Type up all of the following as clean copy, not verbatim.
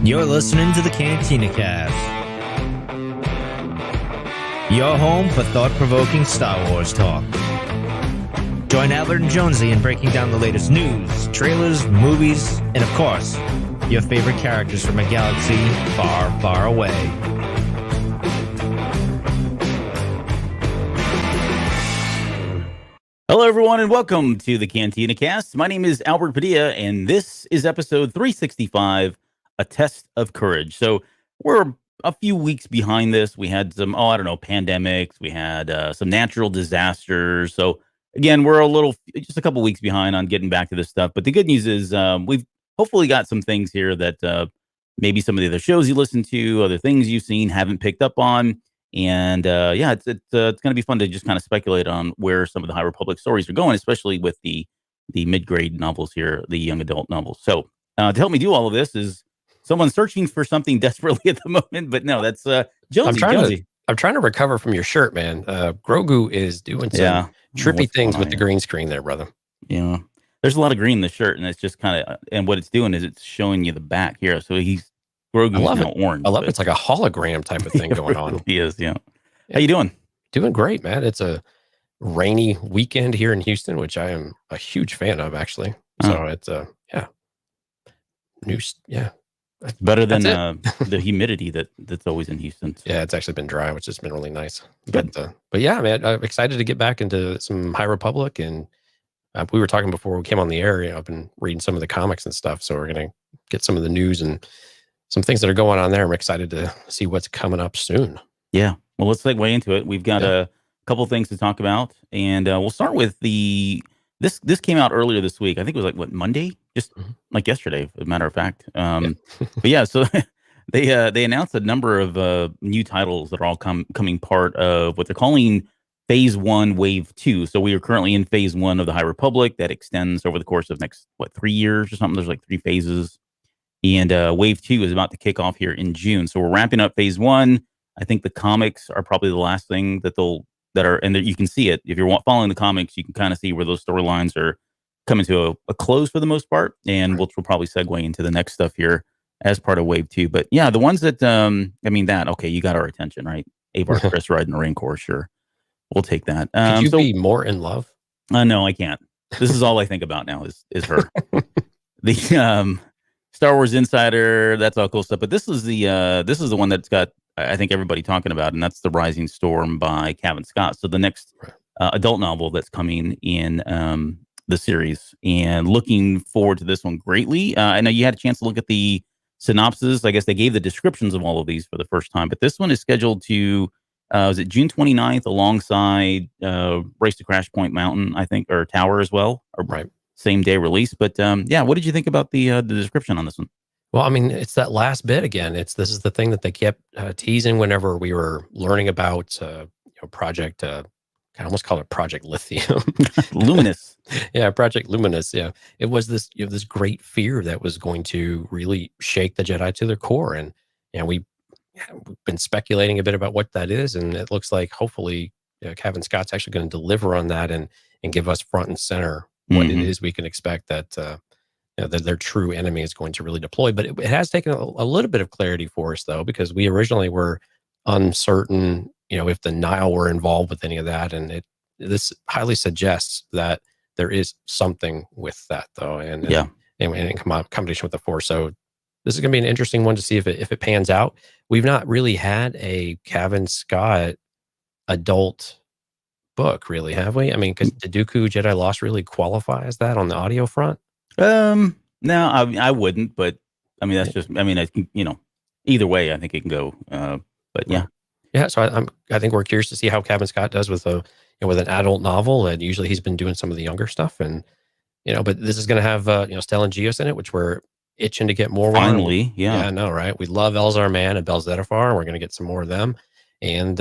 You're listening to the Cantina Cast, your home for thought-provoking Star Wars talk. Join Adler and Jonesy in breaking down the latest news, trailers, movies, and of course, your favorite characters from a galaxy far, far away. Hello, everyone, and welcome to the Cantina Cast. My name is Albert Padilla, and this is episode 365, A Test of Courage. So we're a few weeks behind this. We had some, pandemics. We had some natural disasters. So again, we're just a couple weeks behind on getting back to this stuff. But the good news is we've hopefully got some things here that maybe some of the other shows you listen to, other things you've seen, haven't picked up on. And it's going to be fun to just kind of speculate on where some of the High Republic stories are going, especially with the mid-grade novels here, the young adult novels. So to help me do all of this is someone searching for something desperately at the moment. But no, that's Jonesy. I'm trying to recover from your shirt, man. Grogu is doing some trippy things with the green screen there, brother. Yeah, there's a lot of green in the shirt, and it's just kind of, and what it's doing is it's showing you the back here. So Grogu's now orange. I love it. It's like a hologram type of thing going on. He is, yeah. How you doing? Doing great, man. It's a rainy weekend here in Houston, which I am a huge fan of, actually. So it's It's better than the humidity that's always in Houston. So. Yeah, it's actually been dry, which has been really nice. But yeah, man, I'm excited to get back into some High Republic. And we were talking before we came on the air. I've been reading some of the comics and stuff, so we're gonna get some of the news and some things that are going on there. I'm excited to see what's coming up soon. Yeah. Well, let's segue into it. We've got a couple things to talk about, and we'll start with this came out earlier this week. I think it was like Monday, just like yesterday, as a matter of fact. But yeah, so they announced a number of new titles that are all coming part of what they're calling Phase 1, Wave 2. So we are currently in Phase 1 of the High Republic that extends over the course of next 3 years or something. There's like 3 phases. And Wave 2 is about to kick off here in June. So we're ramping up Phase 1. I think the comics are probably the last thing and you can see it. If you're following the comics, you can kind of see where those storylines are coming to a close for the most part. And we'll probably segue into the next stuff here as part of Wave 2. But yeah, the ones that, you got our attention, right? Avar Chris riding a Rancor, sure. We'll take that. Could you be more in love? No, I can't. This is all I think about now is her. The Star Wars Insider, that's all cool stuff. But this is the one that's got, I think, everybody talking about, and that's The Rising Storm by Cavan Scott. So the next adult novel that's coming in the series, and looking forward to this one greatly. I know you had a chance to look at the synopsis. I guess they gave the descriptions of all of these for the first time, but this one is scheduled to, was it June 29th, alongside Race to Crash Point Mountain, I think, or Tower as well, or same day release. But what did you think about the description on this one? Well, I mean, it's that last bit again. This is the thing that they kept teasing whenever we were learning about Project. I almost call it Project Lithium, Luminous. Yeah, Project Luminous. Yeah, it was this this great fear that was going to really shake the Jedi to their core, and we've been speculating a bit about what that is, and it looks like hopefully Cavan Scott's actually going to deliver on that and give us front and center what it is we can expect that that their true enemy is going to really deploy. But it has taken a little bit of clarity for us, though, because we originally were uncertain, if the Nile were involved with any of that, and this highly suggests that there is something with that, though, and in combination with the Force. So this is going to be an interesting one to see if it pans out. We've not really had a Cavan Scott adult book, really, have we? I mean, because did Dooku Jedi Lost really qualify as that on the audio front? No, I wouldn't, but I mean, that's just, I mean, I think, either way, I think it can go. But yeah. Yeah. So I think we're curious to see how Cavan Scott does with with an adult novel. And usually he's been doing some of the younger stuff, and, but this is going to have, Stellan Gios in it, which we're itching to get more. Finally. Yeah. Yeah, I know, right? We love Elzar Mann and Bel Zettifar, and we're going to get some more of them. And,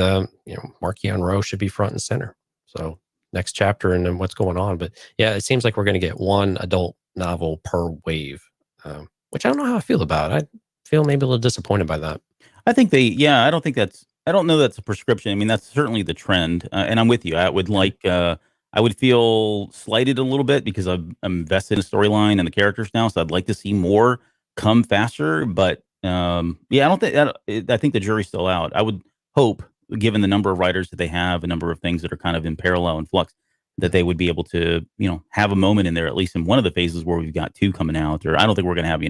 Marchion Rowe should be front and center. So next chapter and then what's going on. But yeah, it seems like we're going to get one adult novel per wave, which I don't know how I feel about. I feel maybe a little disappointed by that. I think I don't know that's a prescription. I mean, that's certainly the trend. And I'm with you. I would feel slighted a little bit because I'm invested in the storyline and the characters now. So I'd like to see more come faster. But Yeah, I think the jury's still out. I would hope, given the number of writers that they have, a number of things that are kind of in parallel and flux, that they would be able to, have a moment in there, at least in one of the phases where we've got 2 coming out. Or I don't think we're going to have,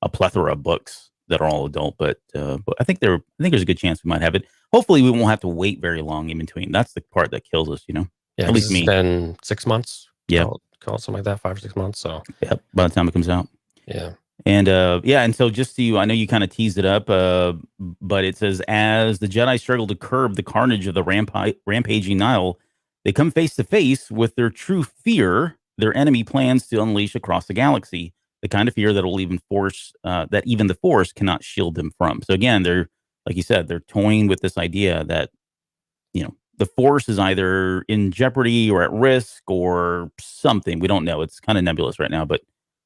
a plethora of books that are all adult, but I think there's a good chance we might have it. Hopefully, we won't have to wait very long in between. That's the part that kills us, Yeah, at least it's me. been 6 months. Yeah, call it something like that, 5 or 6 months. So yeah, by the time it comes out. yeah. And and so just so I know you kind of teased it up, but it says, as the Jedi struggle to curb the carnage of the rampaging Nile, they come face to face with their true fear their enemy plans to unleash across the galaxy, the kind of fear that will even the Force cannot shield them from. So again, they're, like you said, they're toying with this idea that, the Force is either in jeopardy or at risk or something. We don't know. It's kind of nebulous right now, but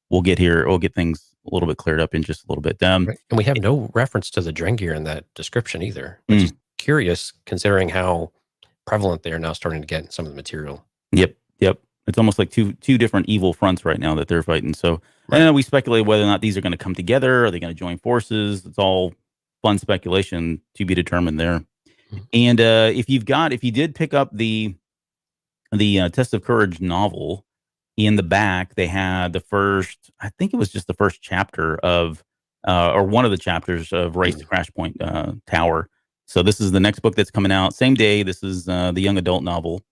we'll get things a little bit cleared up in just a little bit. Right. And we have no reference to the Drengir in that description either, which is curious considering how prevalent they are now starting to get in some of the material. Yep. It's almost like two different evil fronts right now that they're fighting. So Right. we speculate whether or not these are going to come together. Are they going to join forces? It's all fun speculation to be determined there. And if you did pick up the Test of Courage novel, in the back they had the first, I think it was just the first chapter of or one of the chapters of Race to Crash Point Tower. So this is the next book that's coming out same day. This is the young adult novel,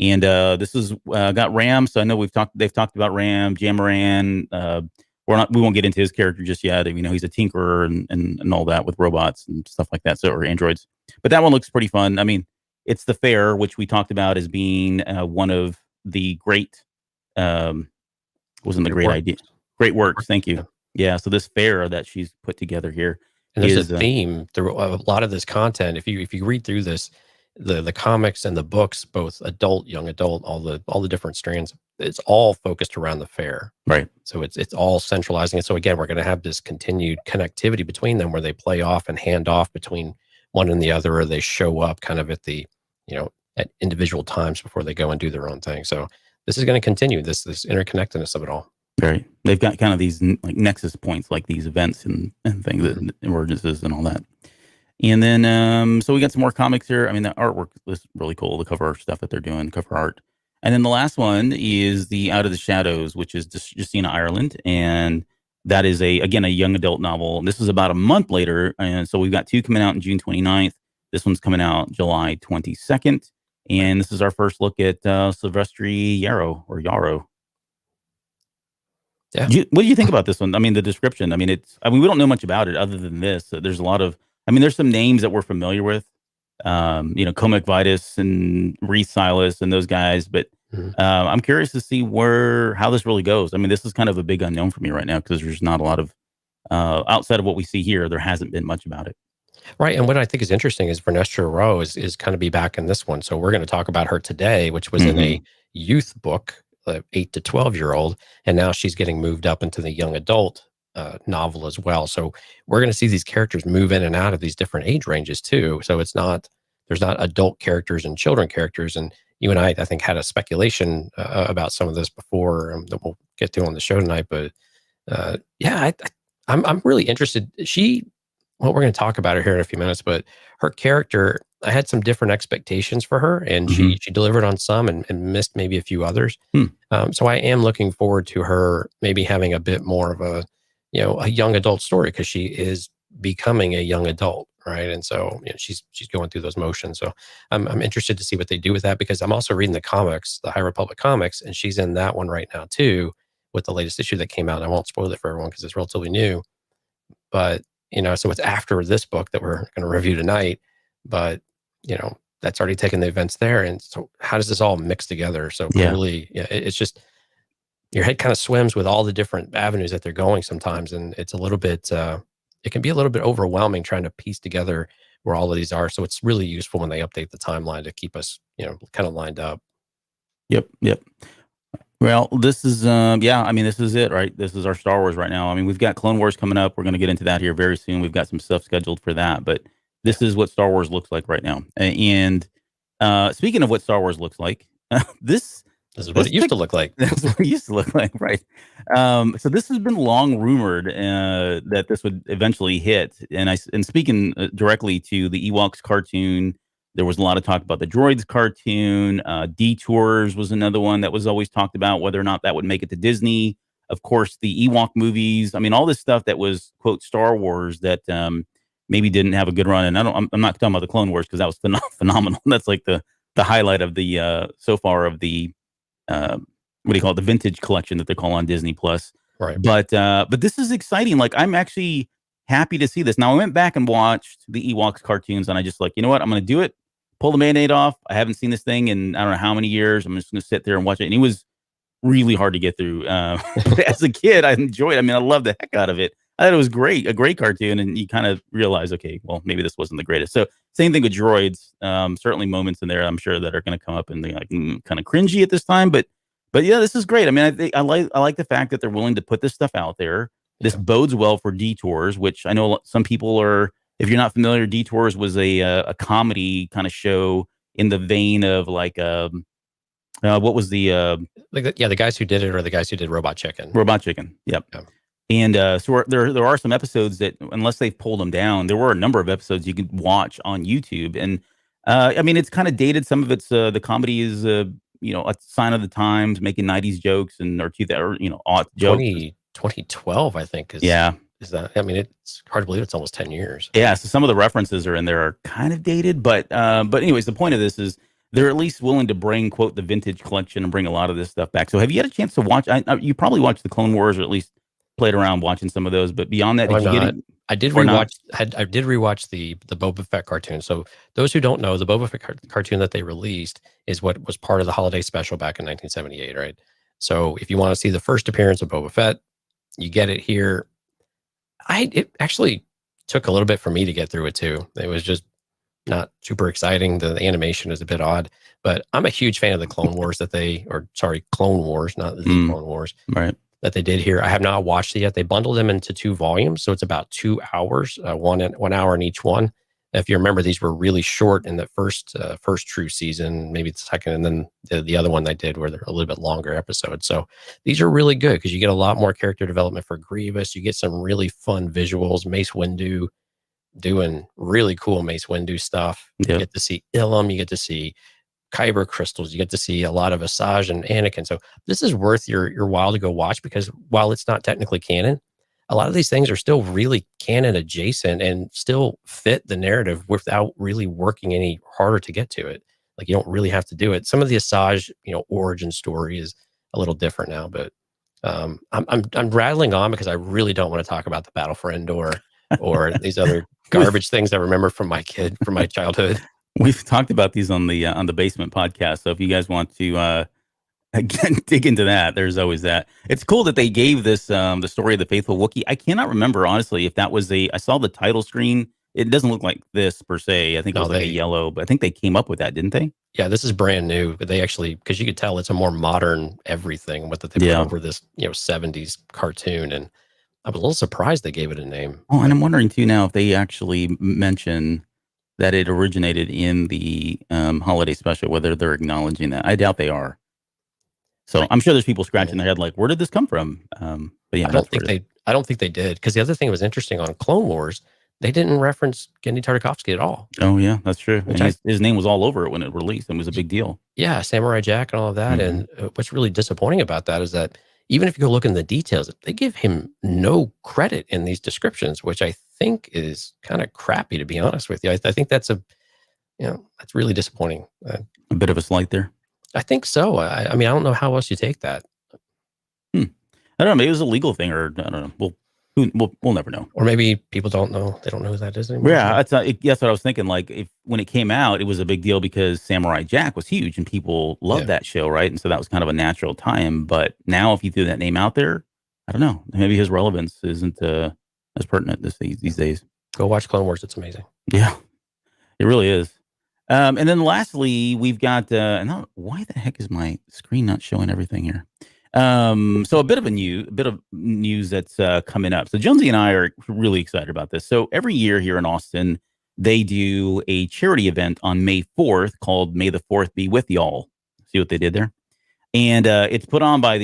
and this is got Ram. So I know they've talked about Ram Jamaran. We won't get into his character just yet. He's a tinkerer and all that with robots and stuff like that, or androids. But that one looks pretty fun. I mean, it's the fair, which we talked about as being one of the great wasn't the great works. idea. Great works. Thank you. Yeah. So this fair that she's put together here. And there's a theme through a lot of this content. If you read through this, the comics and the books, both adult, young adult, all the different strands, it's all focused around the fair. Right. So it's all centralizing it. So again, we're going to have this continued connectivity between them where they play off and hand off between one and the other, or they show up kind of at the, at individual times before they go and do their own thing. So this is going to continue this interconnectedness of it all. Right. They've got kind of these like nexus points, like these events and things, that emergences and all that. And then, so we got some more comics here. I mean, the artwork is really cool. The cover stuff that they're doing, cover art. And then the last one is the Out of the Shadows, which is Justina Ireland. And that is again, a young adult novel. And this is about a month later. And so we've got 2 coming out on June 29th. This one's coming out July 22nd. And this is our first look at Silvestri Yarrow. Yeah. What do you think about this one? I mean, the description. I mean, we don't know much about it other than this. There's a lot of, there's some names that we're familiar with, Comic Vitus and Reese Silas and those guys. But I'm curious to see how this really goes. I mean, this is kind of a big unknown for me right now because there's not a lot of, outside of what we see here, there hasn't been much about it. Right. And what I think is interesting is Vernestra Rowe is kind of be back in this one. So we're going to talk about her today, which was in a youth book, 8 to 12-year-old. And now she's getting moved up into the young adult novel as well. So we're going to see these characters move in and out of these different age ranges too. So there's not adult characters and children characters. And you and I think, had a speculation about some of this before that we'll get to on the show tonight. But I'm really interested. We're going to talk about her here in a few minutes, but her character, I had some different expectations for her, and she delivered on some and missed maybe a few others. So I am looking forward to her maybe having a bit more of a young adult story, because she is becoming a young adult, right? And so she's going through those motions. So I'm interested to see what they do with that, because I'm also reading the comics, the High Republic comics, and she's in that one right now too, with the latest issue that came out. And I won't spoil it for everyone because it's relatively new, but so it's after this book that we're going to review tonight, but that's already taken the events there. And so how does this all mix together? So really, it's just, your head kind of swims with all the different avenues that they're going sometimes. And it's a little bit, it can be a little bit overwhelming trying to piece together where all of these are. So it's really useful when they update the timeline to keep us, kind of lined up. Yep. Well, this is, this is it, right? This is our Star Wars right now. I mean, we've got Clone Wars coming up. We're going to get into that here very soon. We've got some stuff scheduled for that, but this is what Star Wars looks like right now. And speaking of what Star Wars looks like, this This is what it used to look like. That's what it used to look like, right? So this has been long rumored that this would eventually hit. And speaking directly to the Ewoks cartoon, there was a lot of talk about the Droids cartoon. Detours was another one that was always talked about, whether or not that would make it to Disney. Of course, the Ewok movies. I mean, all this stuff that was quote Star Wars that maybe didn't have a good run. And I'm not talking about the Clone Wars because that was phenomenal. That's like the highlight of the so far of the what do you call it? The vintage collection that they call on Disney Plus. Right. But this is exciting. Like, I'm actually happy to see this. Now, I went back and watched the Ewoks cartoons, and I just like, you know what? I'm going to do it. Pull the Band-Aid off. I haven't seen this thing in I don't know how many years. I'm just going to sit there and watch it. And it was really hard to get through. As a kid, I enjoyed it. I mean, I loved the heck out of it. I thought it was great, a great cartoon. And you kind of realize, okay, well, maybe this wasn't the greatest. So same thing with Droids. Certainly moments in there, I'm sure, that are going to come up and be like kind of cringy at this time. But yeah, this is great. I mean, I like the fact that they're willing to put this stuff out there. This bodes well for Detours, which I know some people are. If you're not familiar, Detours was a comedy kind of show in the vein of like what was the the guys who did it are the guys who did Robot Chicken. Robot Chicken. Yep. Yeah. And so there are some episodes that, unless they've pulled them down, there were a number of episodes you could watch on YouTube. And I mean, it's kind of dated. Some of it's the comedy is a sign of the times, making 90s jokes and aught jokes. 2012, I think. Is that? I mean, it's hard to believe it's almost 10 years. Yeah. So some of the references are in there are kind of dated, but anyways, the point of this is they're at least willing to bring quote the vintage collection and bring a lot of this stuff back. So have you had a chance to watch? You probably watched the Clone Wars, or at least played around watching some of those, but beyond that, I did rewatch the Boba Fett cartoon. So those who don't know, the Boba Fett cartoon that they released is what was part of the holiday special back in 1978, right? So if you want to see the first appearance of Boba Fett, you get it here. It actually took a little bit for me to get through it too. It was just not super exciting. The animation is a bit odd, but I'm a huge fan of the Clone Wars Clone Wars, not the Clone Wars. Right. That they did here. I have not watched it yet. They bundled them into 2 volumes, so it's about 2 hours, 1 hour in each one. If you remember, these were really short in the first true season, maybe the second, and then the other one they did where they're a little bit longer episodes. So these are really good because you get a lot more character development for Grievous. You get some really fun visuals. Mace Windu doing really cool Mace Windu stuff. Yep. You get to see Ilum. You get to see Kyber crystals. You get to see a lot of Asajj and Anakin. So this is worth your while to go watch, because while it's not technically canon, a lot of these things are still really canon adjacent and still fit the narrative without really working any harder to get to it. Like, you don't really have to do it. Some of the Asajj, origin story is a little different now, but I'm rattling on because I really don't want to talk about the Battle for Endor or these other garbage things I remember from my childhood. We've talked about these on the Basement podcast. So if you guys want to again dig into that, there's always that. It's cool that they gave this the story of the faithful Wookiee. I cannot remember honestly if that was I saw the title screen. It doesn't look like this per se. I think it was like a yellow, but I think they came up with that, didn't they? Yeah, this is brand new. But they actually, because you could tell it's a more modern everything with that they put over this 70s cartoon, and I was a little surprised they gave it a name. Oh, and I'm wondering too now if they actually mention that it originated in the holiday special, whether they're acknowledging that. I doubt they are. So I'm sure there's people scratching their head like, where did this come from? But yeah, I don't think they did. Because the other thing that was interesting on Clone Wars, they didn't reference Genndy Tartakovsky at all. Oh yeah, that's true. And his name was all over it when it released, and it was a big deal. Yeah, Samurai Jack and all of that. Mm-hmm. And what's really disappointing about that is that even if you go look in the details, they give him no credit in these descriptions, which I think is kind of crappy, to be honest with you. I think that's that's really disappointing. A bit of a slight there. I think so. I mean, I don't know how else you take that. I don't know. Maybe it was a legal thing, or I don't know. We'll never know. Or maybe people don't know. They don't know who that is anymore. Yeah, that's what I was thinking. Like, when it came out, it was a big deal because Samurai Jack was huge and people loved that show, right? And so that was kind of a natural time. But now, if you threw that name out there, I don't know. Maybe his relevance isn't as pertinent these days. Go watch Clone Wars. It's amazing. Yeah, it really is. And then lastly, we've got. Why the heck is my screen not showing everything here? So a bit of news that's coming up. So Jonesy and I are really excited about this. So every year here in Austin, they do a charity event on May 4th called May the 4th Be With Y'all. See what they did there? And it's put on by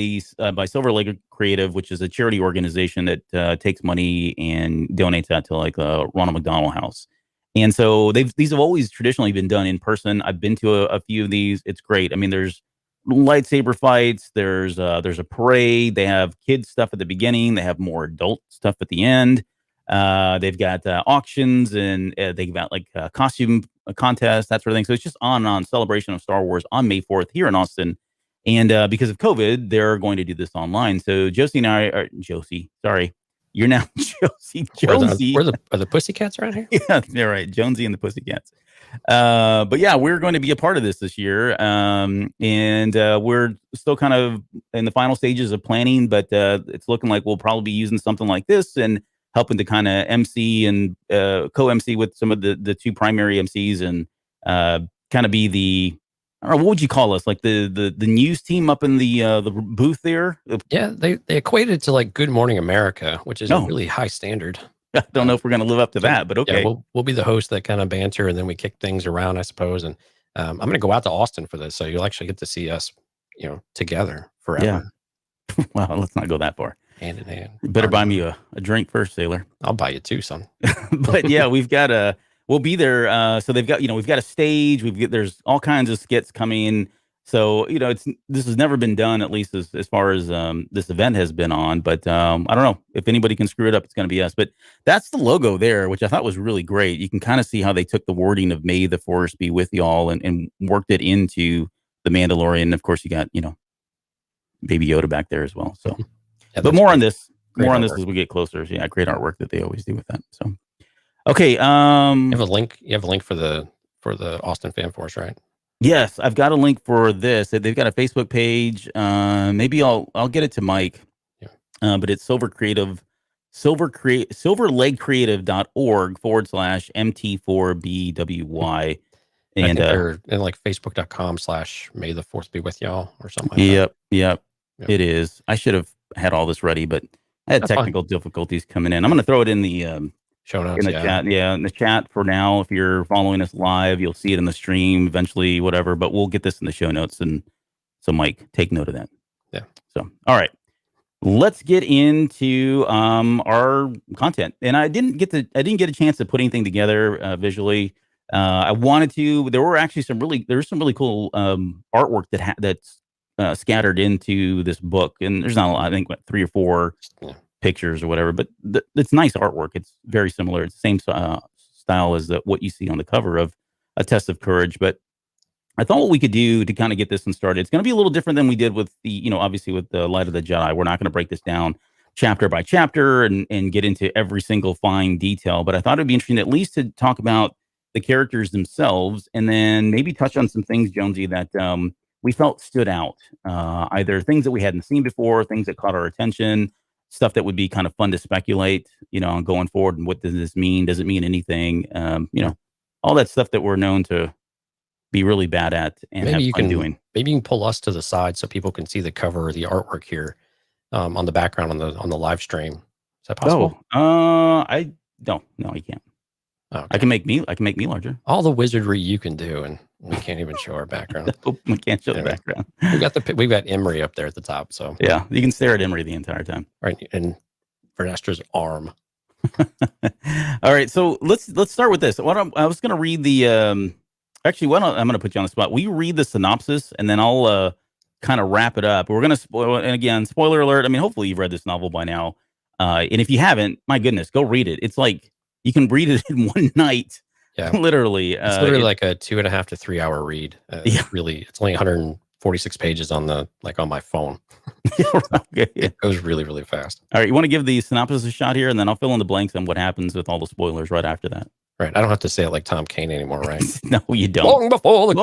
by Silver Lake Creative, which is a charity organization that takes money and donates that to like Ronald McDonald House. And so these have always traditionally been done in person. I've been to a few of these. It's great. I mean, there's lightsaber fights. There's a parade. They have kids stuff at the beginning. They have more adult stuff at the end. They've got auctions, and they've got like costume contests, that sort of thing. So it's just on and on, celebration of Star Wars on May 4th here in Austin. And because of COVID, they're going to do this online. So Josie and Josie, sorry, you're now Josie. Are the Pussycats around here? Yeah, they're right. Jonesy and the Pussycats. But yeah, we're going to be a part of this year. And we're still kind of in the final stages of planning, but it's looking like we'll probably be using something like this and helping to kind of MC and co-MC with some of the two primary MCs and kind of be the, I don't know, what would you call us? Like the news team up in the booth there? Yeah, they equated it to like Good Morning America, which is a really high standard. I don't know if we're going to live up to that, but okay. Yeah, we'll be the host that kind of banter, and then we kick things around, I suppose. And I'm going to go out to Austin for this, so you'll actually get to see us, together forever. Yeah. Well, let's not go that far. Hand in hand. You better buy me a drink first, Sailor. I'll buy you two, son. But yeah, we'll be there. So they've got, we've got a stage. There's all kinds of skits coming. So, this has never been done, at least as far as this event has been on. But I don't know if anybody can screw it up. It's going to be us. But that's the logo there, which I thought was really great. You can kind of see how they took the wording of "May the Force be with y'all" and worked it into the Mandalorian. Of course, you got Baby Yoda back there as well. So, yeah, but more on this. More on this as we get closer. Yeah, great artwork that they always do with that. So, okay. You have a link. You have a link for the Austin Fan Force, right? Yes, I've got a link for this. They've got a Facebook page. Maybe I'll get it to Mike. Yeah. But it's silverlegcreative.org/MT4BWY. And they're in like Facebook.com/May the Force be with y'all or something like that. Yep. It is. I should have had all this ready, but I had technical difficulties coming in. I'm going to throw it in the show notes, in the chat. Yeah, in the chat for now. If you're following us live, you'll see it in the stream eventually, whatever. But we'll get this in the show notes, and so Mike, take note of that. Yeah. So, all right, let's get into our content. And I didn't get a chance to put anything together visually. I wanted to. There were actually some really cool artwork that's scattered into this book, and there's not a lot. I think 3 or 4 pictures or whatever, but it's nice artwork. It's very similar. It's the same style as what you see on the cover of A Test of Courage. But I thought what we could do to kind of get this one started, it's going to be a little different than we did with obviously with the Light of the Jedi. We're not going to break this down chapter by chapter and get into every single fine detail. But I thought it'd be interesting at least to talk about the characters themselves, and then maybe touch on some things, Jonesy, that we felt stood out. Either things that we hadn't seen before, things that caught our attention, stuff that would be kind of fun to speculate, going forward. And what does this mean? Does it mean anything? All that stuff that we're known to be really bad at and maybe have fun doing. Maybe you can pull us to the side so people can see the cover or the artwork here on the background on the live stream. Is that possible? I don't. No, you can't. Okay. I can make me larger. All the wizardry you can do, and we can't even show our background. We can't show the background. We've got Emery up there at the top. So yeah, you can stare at Emery the entire time. Right, and Vernestra's arm. All right, so let's start with this. I was going to read the. Actually, I'm going to put you on the spot. Will you read the synopsis, and then I'll kind of wrap it up. We're going to spoil, and again, spoiler alert. I mean, hopefully you've read this novel by now, and if you haven't, my goodness, go read it. It's like you can read it in one night. Yeah, literally. It's literally like a 2.5 to 3 hour read. Really, it's only 146 pages on my phone. Okay. It goes really, really fast. All right, you want to give the synopsis a shot here, and then I'll fill in the blanks on what happens with all the spoilers right after that. Right. I don't have to say it like Tom Kane anymore, right? No, you don't. Long before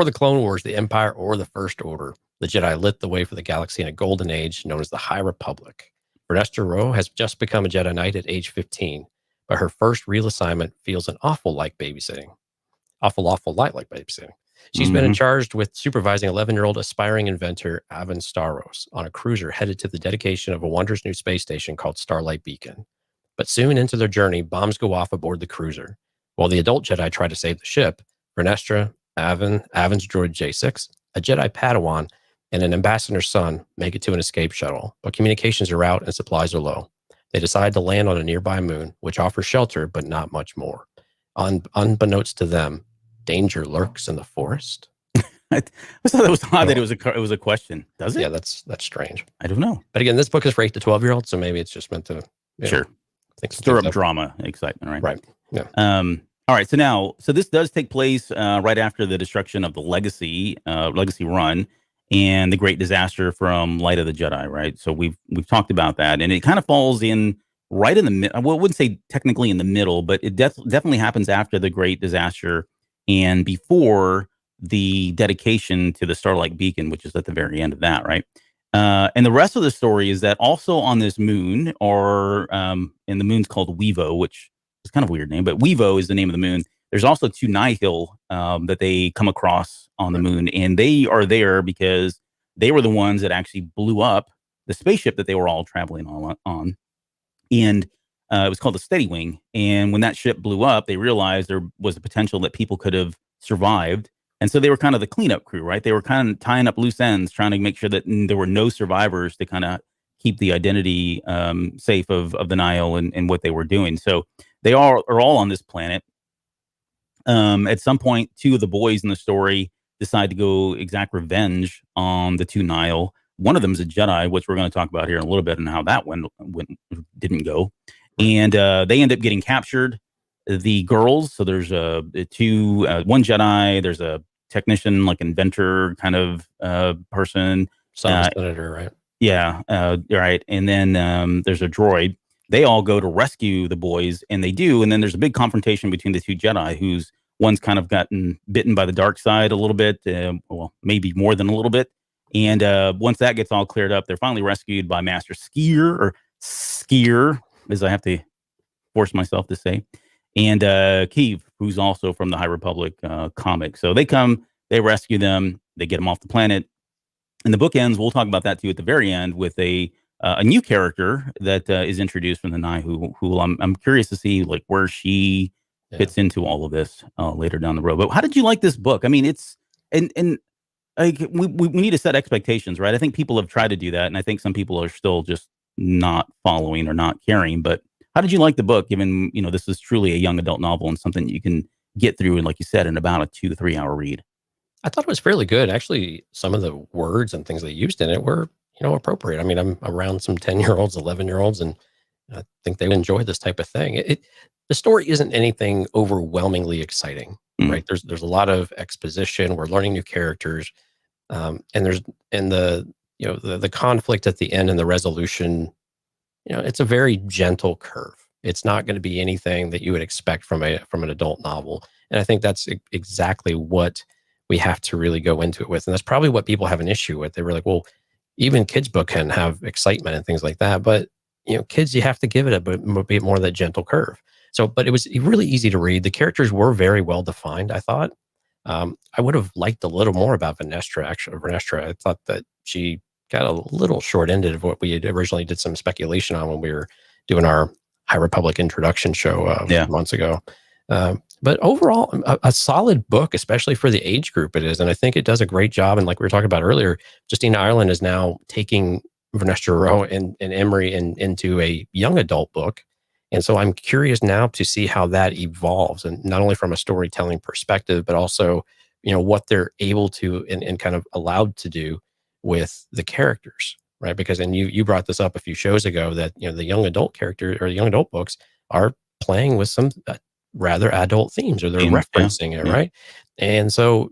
the Clone Wars, the Empire or the First Order, the Jedi lit the way for the galaxy in a golden age known as the High Republic. Vernestra Rwoh has just become a Jedi Knight at age 15, but her first real assignment feels an awful lot like babysitting. She's been charged with supervising 11-year-old aspiring inventor Avin Starros on a cruiser headed to the dedication of a wondrous new space station called Starlight Beacon. But soon into their journey, bombs go off aboard the cruiser. While the adult Jedi try to save the ship, Vernestra, Avin's droid J6, A Jedi Padawan and an ambassador's son make it to an escape shuttle, but communications are out and supplies are low. They decide to land on a nearby moon, which offers shelter, but not much more. Unbeknownst to them, danger lurks in the forest. I thought that was odd that it was a question. Does it? Yeah, that's strange. I don't know. But again, this book is for 8 to 12-year-olds, so maybe it's just meant to stir up drama, excitement, right? Right. Yeah. All right. So this does take place right after the destruction of the Legacy run and the great disaster from Light of the Jedi, right? So we've talked about that, and it kind of falls in right in the middle. Well, I wouldn't say technically in the middle, but it definitely happens after the great disaster and before the dedication to the Starlight Beacon, which is at the very end of that, right? And the rest of the story is that also on this moon, and the moon's called Wevo, which is kind of a weird name, but Wevo is the name of the moon. There's also two Nihil that they come across on the moon, and they are there because they were the ones that actually blew up the spaceship that they were all traveling on. And it was called the Steady Wing. And when that ship blew up, they realized there was a potential that people could have survived. And so they were kind of the cleanup crew, right? They were kind of tying up loose ends, trying to make sure that there were no survivors to kind of keep the identity safe of the Nihil and what they were doing. So they are all on this planet. At some point, two of the boys in the story decide to go exact revenge on the two Nihil. One of them is a Jedi, which we're going to talk about here in a little bit, and how that didn't go. And they end up getting captured. The girls, so there's one Jedi, there's a technician, like inventor kind of person. Son of Senator, right? Yeah, right. And then there's a droid. They all go to rescue the boys, and they do. And then there's a big confrontation between the two Jedi, who's one's kind of gotten bitten by the dark side a little bit, well, maybe more than a little bit. And once that gets all cleared up, they're finally rescued by Master Skier, as I have to force myself to say, and Keeve, who's also from the High Republic comic. So they come, they rescue them, they get them off the planet. And the book ends, we'll talk about that too at the very end, with a new character that is introduced from the Nye, who I'm curious to see like where she fits into all of this later down the road. But how did you like this book? I mean, it's and like we need to set expectations, right? I think people have tried to do that, and I think some people are still just not following or not caring. But how did you like the book, given this is truly a young adult novel and something you can get through, and like you said, in about a 2 to 3 hour read? I thought it was fairly good. Actually, some of the words and things they used in it were, appropriate. I mean, I'm around some 10-year-olds, 11-year-olds, and I think they would enjoy this type of thing. The story isn't anything overwhelmingly exciting, right? There's a lot of exposition. We're learning new characters, and the conflict at the end and the resolution. It's a very gentle curve. It's not going to be anything that you would expect from an adult novel, and I think that's exactly what we have to really go into it with. And that's probably what people have an issue with. They were like, well, even kids' book can have excitement and things like that, but kids, you have to give it a bit more of that gentle curve. So, but it was really easy to read. The characters were very well defined, I thought. I would have liked a little more about Venestra. Actually, Venestra, I thought that she got a little short-ended of what we had originally did some speculation on when we were doing our High Republic introduction show months ago. But overall, a solid book, especially for the age group it is. And I think it does a great job. And like we were talking about earlier, Justina Ireland is now taking Vernestra Rowe and Emery into a young adult book. And so I'm curious now to see how that evolves, and not only from a storytelling perspective, but also, what they're able to and kind of allowed to do with the characters, right? Because, and you brought this up a few shows ago, that, the young adult character or young adult books are playing with some rather adult themes, or they're referencing it, right? And so,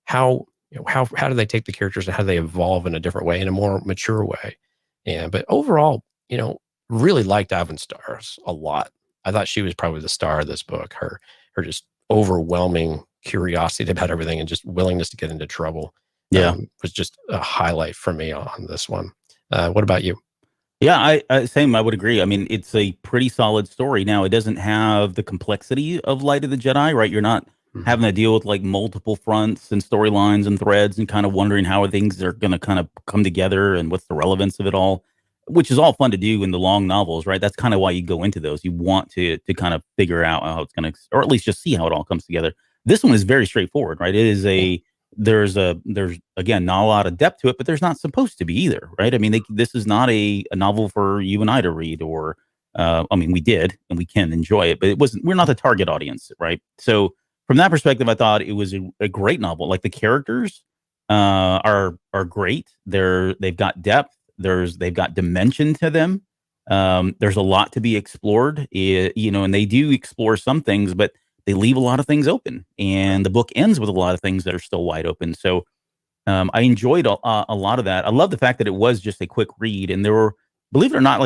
how do they take the characters and how do they evolve in a different way, in a more mature way? But overall, really liked Avon Stars a lot. I thought she was probably the star of this book. Her just overwhelming curiosity about everything and just willingness to get into trouble. Was just a highlight for me on this one. What about you? Yeah, I would agree. I mean, it's a pretty solid story. Now, it doesn't have the complexity of Light of the Jedi, right? You're not having to deal with like multiple fronts and storylines and threads and kind of wondering how things are going to kind of come together and what's the relevance of it all, which is all fun to do in the long novels, right? That's kind of why you go into those. You want to kind of figure out how it's going to, or at least just see how it all comes together. This one is very straightforward, right? It is there's again not a lot of depth to it, but there's not supposed to be either, right? I mean, this is not a novel for you and I to read, or I mean, we did and we can enjoy it, but it wasn't. We're not the target audience, right? So from that perspective, I thought it was a great novel. Like the characters are great. They've got depth. They've got dimension to them. There's a lot to be explored, and they do explore some things, but they leave a lot of things open, and the book ends with a lot of things that are still wide open. So I enjoyed a lot of that. I love the fact that it was just a quick read, and there were, believe it or not,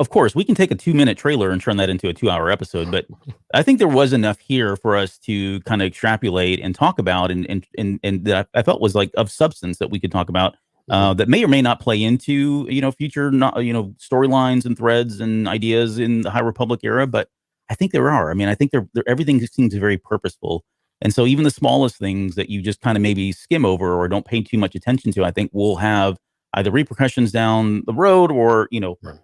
of course, we can take a 2-minute trailer and turn that into a 2-hour episode, but I think there was enough here for us to kind of extrapolate and talk about, and that I felt was like of substance that we could talk about that may or may not play into future storylines and threads and ideas in the High Republic era, but I think there are. I mean, I think everything seems very purposeful, and so even the smallest things that you just kind of maybe skim over or don't pay too much attention to, I think will have either repercussions down the road or,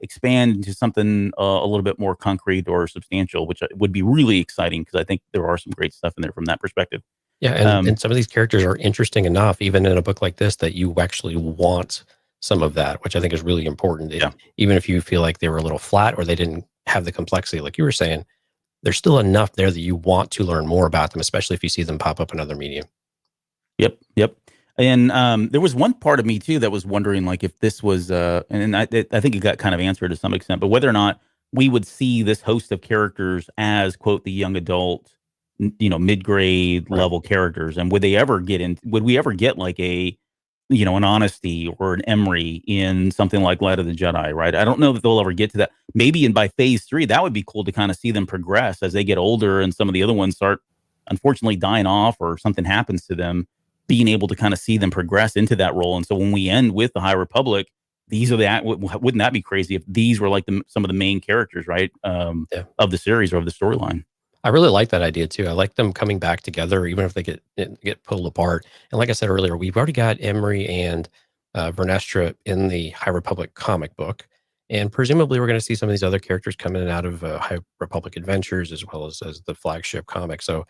expand into something a little bit more concrete or substantial, which would be really exciting because I think there are some great stuff in there from that perspective. Yeah, and some of these characters are interesting enough, even in a book like this, that you actually want some of that, which I think is really important. Yeah. Even if you feel like they were a little flat or they didn't have the complexity, like you were saying, there's still enough there that you want to learn more about them, especially if you see them pop up in other medium. Yep. And there was one part of me too that was wondering, like, if this was, and I think it got kind of answered to some extent, but whether or not we would see this host of characters as, quote, the young adult, mid-grade level characters, and would we ever get like an Honesty or an Emery in something like Light of the Jedi, right? I don't know that they'll ever get to that. Maybe by phase 3, that would be cool to kind of see them progress as they get older, and some of the other ones start, unfortunately, dying off, or something happens to them. Being able to kind of see them progress into that role. And so when we end with the High Republic, wouldn't that be crazy if these were like some of the main characters, right? Of the series or of the storyline. I really like that idea too. I like them coming back together, even if they get pulled apart. And like I said earlier, we've already got Emery and Vernestra in the High Republic comic book. And presumably we're going to see some of these other characters come in and out of High Republic Adventures, as well as the flagship comic. So,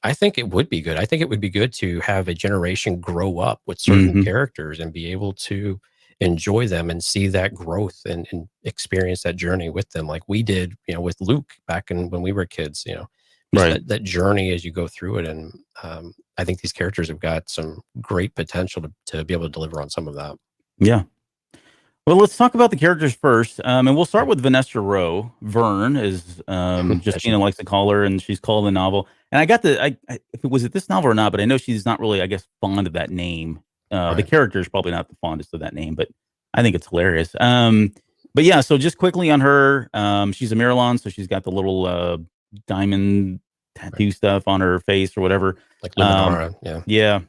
I think it would be good. I think it would be good to have a generation grow up with certain characters and be able to enjoy them and see that growth and experience that journey with them, like we did, with Luke back when we were kids. Right. That journey as you go through it. And I think these characters have got some great potential to be able to deliver on some of that. Yeah. Well, let's talk about the characters first, and we'll start with Vanessa Rowe. Vern, as Justina likes to call her, and she's called in the novel. And I got if it was this novel or not, but I know she's not really, I guess, fond of that name. Right. The character is probably not the fondest of that name, but I think it's hilarious. But yeah, so just quickly on her, she's a Miralon, so she's got the little diamond tattoo stuff on her face or whatever. Like Luminara, yeah.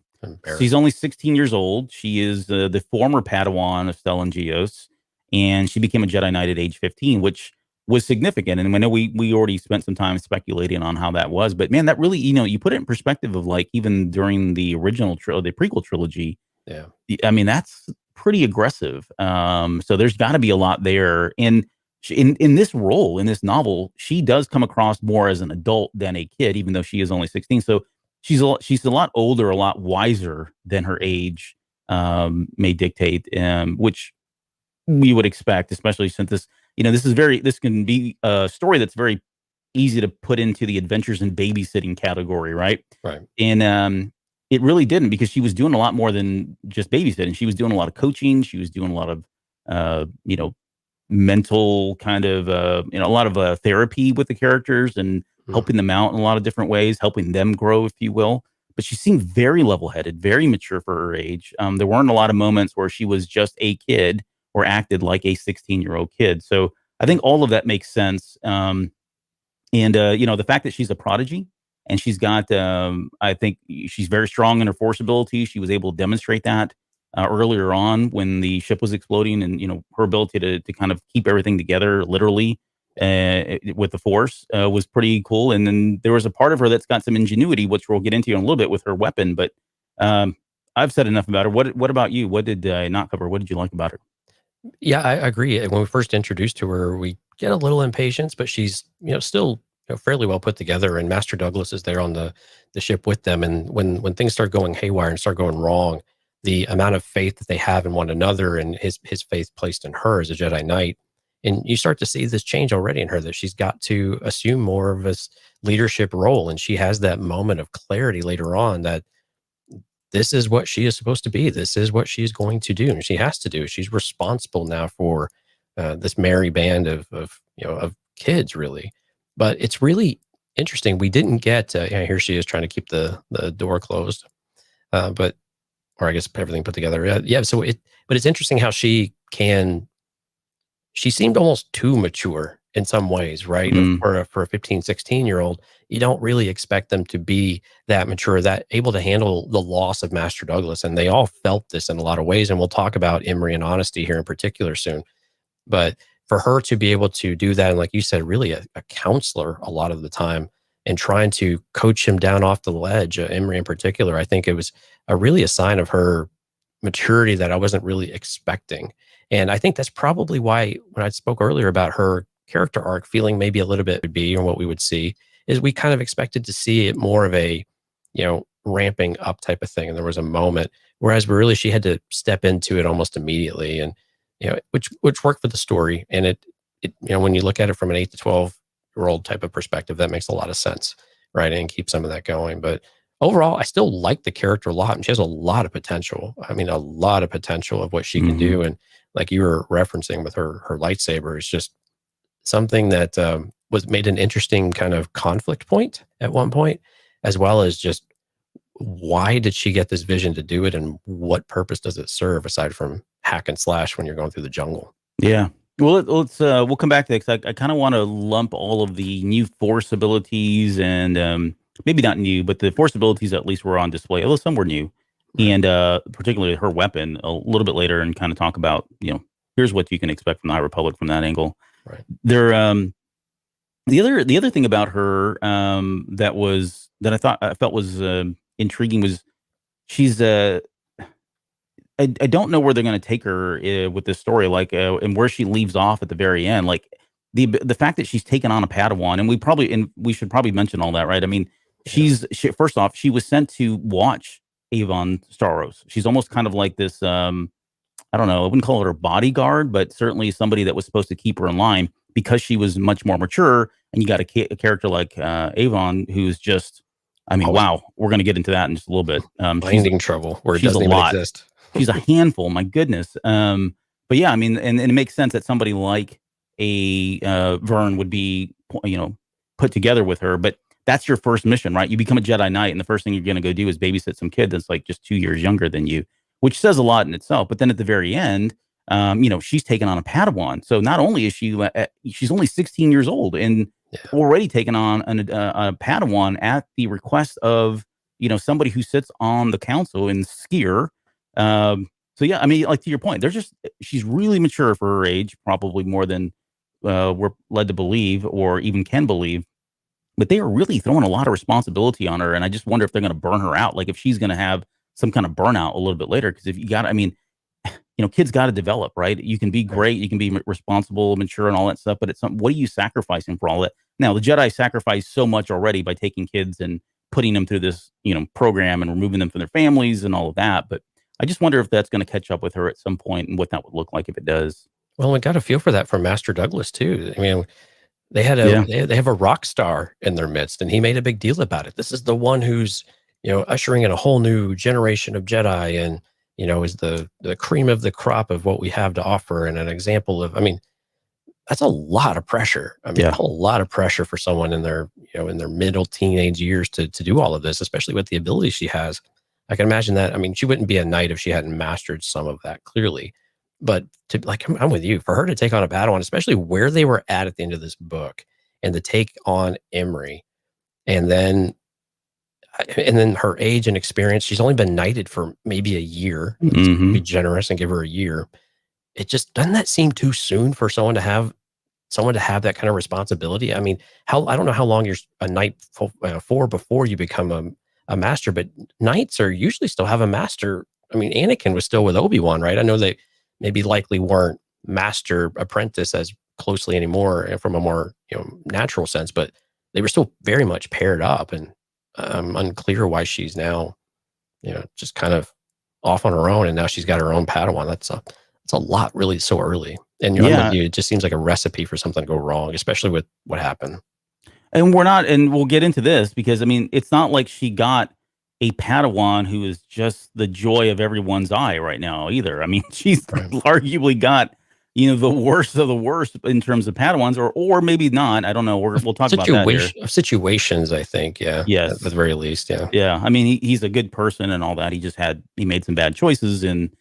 She's only 16 years old. She is the former Padawan of Stellan Gios, and she became a Jedi Knight at age 15, which was significant. And I know we already spent some time speculating on how that was, but man, that really, you put it in perspective of, like, even during the original the prequel trilogy. Yeah, I mean, that's pretty aggressive. So there's got to be a lot there. And in this role, in this novel, she does come across more as an adult than a kid, even though she is only 16. So she's a lot older, a lot wiser than her age may dictate, which we would expect, especially since this can be a story that's very easy to put into the adventures and babysitting category, right? Right. And it really didn't, because she was doing a lot more than just babysitting. She was doing a lot of coaching. She was doing a lot of mental kind of a lot of therapy with the characters and helping them out in a lot of different ways, helping them grow, if you will. But she seemed very level-headed, very mature for her age. There weren't a lot of moments where she was just a kid or acted like a 16-year-old kid. So I think all of that makes sense. And the fact that she's a prodigy, and she's got, I think she's very strong in her force ability. She was able to demonstrate that earlier on when the ship was exploding, and her ability to kind of keep everything together literally with the force was pretty cool. And then there was a part of her that's got some ingenuity, which we'll get into in a little bit with her weapon. But I've said enough about her. What about you? What did I not cover? What did you like about her? Yeah, I agree. When we first introduced to her, we get a little impatience, but she's still fairly well put together. And Master Douglas is there on the ship with them. And when things start going haywire and start going wrong, the amount of faith that they have in one another and his faith placed in her as a Jedi Knight. And you start to see this change already in her, that she's got to assume more of this leadership role. And she has that moment of clarity later on that this is what she is supposed to be. This is what she's going to do. And she has to do. She's responsible now for this merry band of kids, really. But it's really interesting. We didn't get, here she is trying to keep the door closed. Or I guess everything put together. But it's interesting how she seemed almost too mature in some ways, right? For a 15, 16-year-old, you don't really expect them to be that mature, that able to handle the loss of Master Douglas. And they all felt this in a lot of ways. And we'll talk about Emery and honesty here in particular soon. But for her to be able to do that, and like you said, really a counselor a lot of the time, and trying to coach him down off the ledge, Emery in particular, I think it was really a sign of her maturity that I wasn't really expecting. And I think that's probably why when I spoke earlier about her character arc feeling maybe a little bit would be, or what we would see, is we kind of expected to see it more of a, ramping up type of thing. And there was a moment, whereas she had to step into it almost immediately. And, which worked for the story. And it, when you look at it from an 8 to 12-year-old type of perspective, that makes a lot of sense, right? And keep some of that going. But overall, I still like the character a lot, and she has a lot of potential. I mean, a lot of potential of what she can do. And like you were referencing with her lightsaber, is just something that was made an interesting kind of conflict point at one point, as well as just why did she get this vision to do it, and what purpose does it serve aside from hack and slash when you're going through the jungle? Yeah. Well, let's we'll come back to that, because I kind of want to lump all of the new Force abilities, and maybe not new, but the Force abilities at least were on display, although some were new, and particularly her weapon a little bit later, and kind of talk about, here's what you can expect from the High Republic from that angle. Right. There, the other thing about her that I felt was intriguing was she's I don't know where they're going to take her with this story, and where she leaves off at the very end. Like the fact that she's taken on a Padawan, and we should probably mention all that, right? I mean, first off, she was sent to watch Avon Starros. She's almost kind of like this. I don't know. I wouldn't call her bodyguard, but certainly somebody that was supposed to keep her in line, because she was much more mature. And you got a character like Avon, who's just, wow. We're going to get into that in just a little bit. Finding trouble where it doesn't even exist. She's a handful, my goodness. But yeah, I mean, and it makes sense that somebody like a Vern would be, put together with her. But that's your first mission, right? You become a Jedi Knight, and the first thing you're going to go do is babysit some kid that's like just 2 years younger than you, which says a lot in itself. But then at the very end, she's taken on a Padawan. So not only is she's only 16 years old and already taken on a Padawan at the request of, somebody who sits on the council in Skier. So yeah, I mean, like to your point, she's really mature for her age, probably more than we're led to believe or even can believe. But they are really throwing a lot of responsibility on her, and I just wonder if they're going to burn her out, like if she's going to have some kind of burnout a little bit later. Because if you got, kids got to develop, right? You can be great, you can be responsible, mature, and all that stuff, but what are you sacrificing for all that? Now, the Jedi sacrifice so much already by taking kids and putting them through this, program and removing them from their families and all of that. But I just wonder if that's going to catch up with her at some point, and what that would look like if it does. Well, we got a feel for that from Master Douglas too. I mean, they had they have a rock star in their midst, and he made a big deal about it. This is the one who's, ushering in a whole new generation of Jedi, and, is the cream of the crop of what we have to offer, and an example of, that's a lot of pressure. A whole lot of pressure for someone in their, in their middle teenage years to do all of this, especially with the ability she has. I can imagine that. She wouldn't be a knight if she hadn't mastered some of that, clearly. But I'm with you. For her to take on a Padawan, especially where they were at the end of this book, and to take on Emery, and then her age and experience, she's only been knighted for maybe a year. Let's be generous and give her a year. It just doesn't that seem too soon for someone to have that kind of responsibility? I don't know how long you're a knight for before you become a master, but knights are usually still have a master. Anakin was still with Obi-Wan, right? I know they maybe likely weren't master apprentice as closely anymore from a more natural sense, but they were still very much paired up, and I'm unclear why she's now, just kind of off on her own, and now she's got her own Padawan. That's a lot, really, so early. And I'm with Yeah, you. It just seems like a recipe for something to go wrong, especially with what happened. and we'll get into this because I mean, it's not like she got a Padawan who is just the joy of everyone's eye right now either. I mean, she's Right. arguably got the worst of the worst in terms of Padawans, or maybe not. I don't know. We'll talk about that here. Situations, I think, yeah, at the Yes, very least, yeah. yeah. I mean, he's a good person and all that. He made some bad choices, and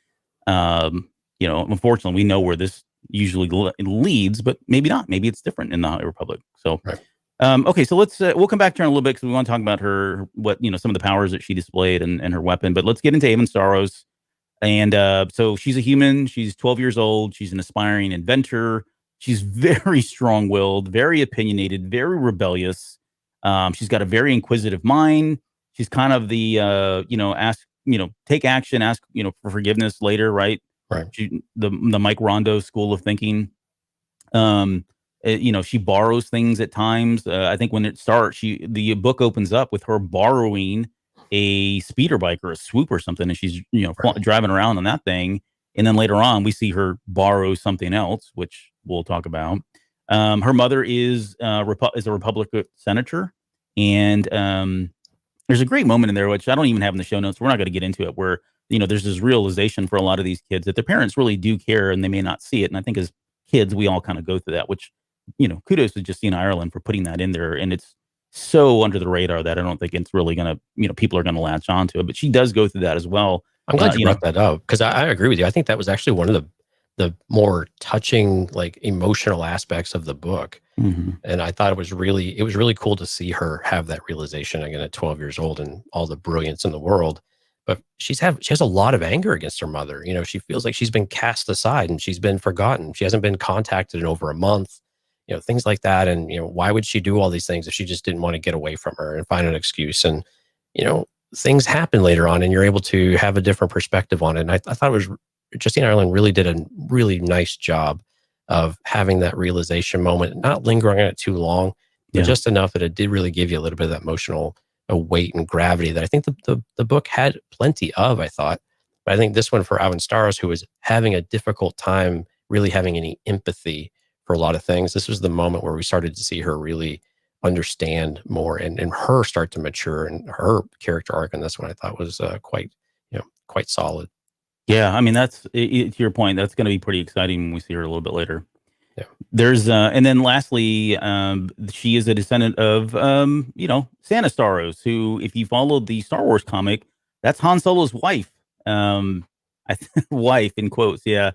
unfortunately, we know where this usually leads, but maybe not. Maybe it's different in the High Republic. So. Right. Okay, so we'll come back to her in a little bit because we want to talk about her, some of the powers that she displayed and her weapon. But let's get into Avon Starros. And so she's a human. She's 12 years old. She's an aspiring inventor. She's very strong-willed, very opinionated, very rebellious. She's got a very inquisitive mind. She's kind of the take action, ask for forgiveness later, right? Right. The Mike Rondo school of thinking. She borrows things at times. I think when it starts, the book opens up with her borrowing a speeder bike or a swoop or something, and she's driving around on that thing. And then later on, we see her borrow something else, which we'll talk about. Her mother is a Republican senator, and there's a great moment in there which I don't even have in the show notes. We're not going to get into it, where there's this realization for a lot of these kids that their parents really do care, and they may not see it. And I think as kids, we all kind of go through that, which kudos to Justina Ireland for putting that in there. And it's so under the radar that I don't think it's really going to, people are going to latch onto it. But she does go through that as well. I'm glad you brought that up, because I agree with you. I think that was actually one of the more touching, like, emotional aspects of the book. Mm-hmm. And I thought it was really cool to see her have that realization again at 12 years old and all the brilliance in the world. But she has a lot of anger against her mother. She feels like she's been cast aside and she's been forgotten. She hasn't been contacted in over a month. Things like that. And, why would she do all these things if she just didn't want to get away from her and find an excuse? And, things happen later on and you're able to have a different perspective on it. And I thought it was Justina Ireland really did a really nice job of having that realization moment, not lingering on it too long, but just enough that it did really give you a little bit of that emotional weight and gravity that I think the book had plenty of, I thought. But I think this one for Avon Starros, who was having a difficult time really having any empathy for a lot of things, this was the moment where we started to see her really understand more and her start to mature, and her character arc in this one I thought was quite solid. Yeah, I mean, that's to your point. That's going to be pretty exciting when we see her a little bit later. Yeah. There's and then lastly, she is a descendant of Santa Starros, who, if you followed the Star Wars comic, that's Han Solo's wife. Wife in quotes, yeah.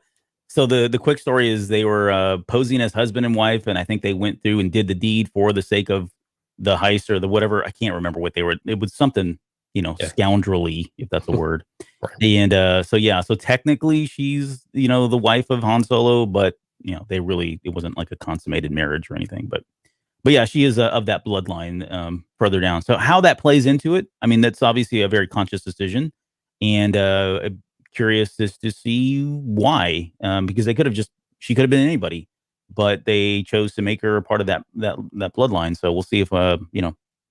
So the quick story is they were posing as husband and wife, and I think they went through and did the deed for the sake of the heist or the whatever. I can't remember what they were. It was something, scoundrelly, if that's a word. Right. And so technically she's, the wife of Han Solo, but it wasn't like a consummated marriage or anything. But yeah, she is of that bloodline further down. So how that plays into it, I mean, that's obviously a very conscious decision, and curious to see why, because she could have been anybody, but they chose to make her a part of that bloodline. So we'll see if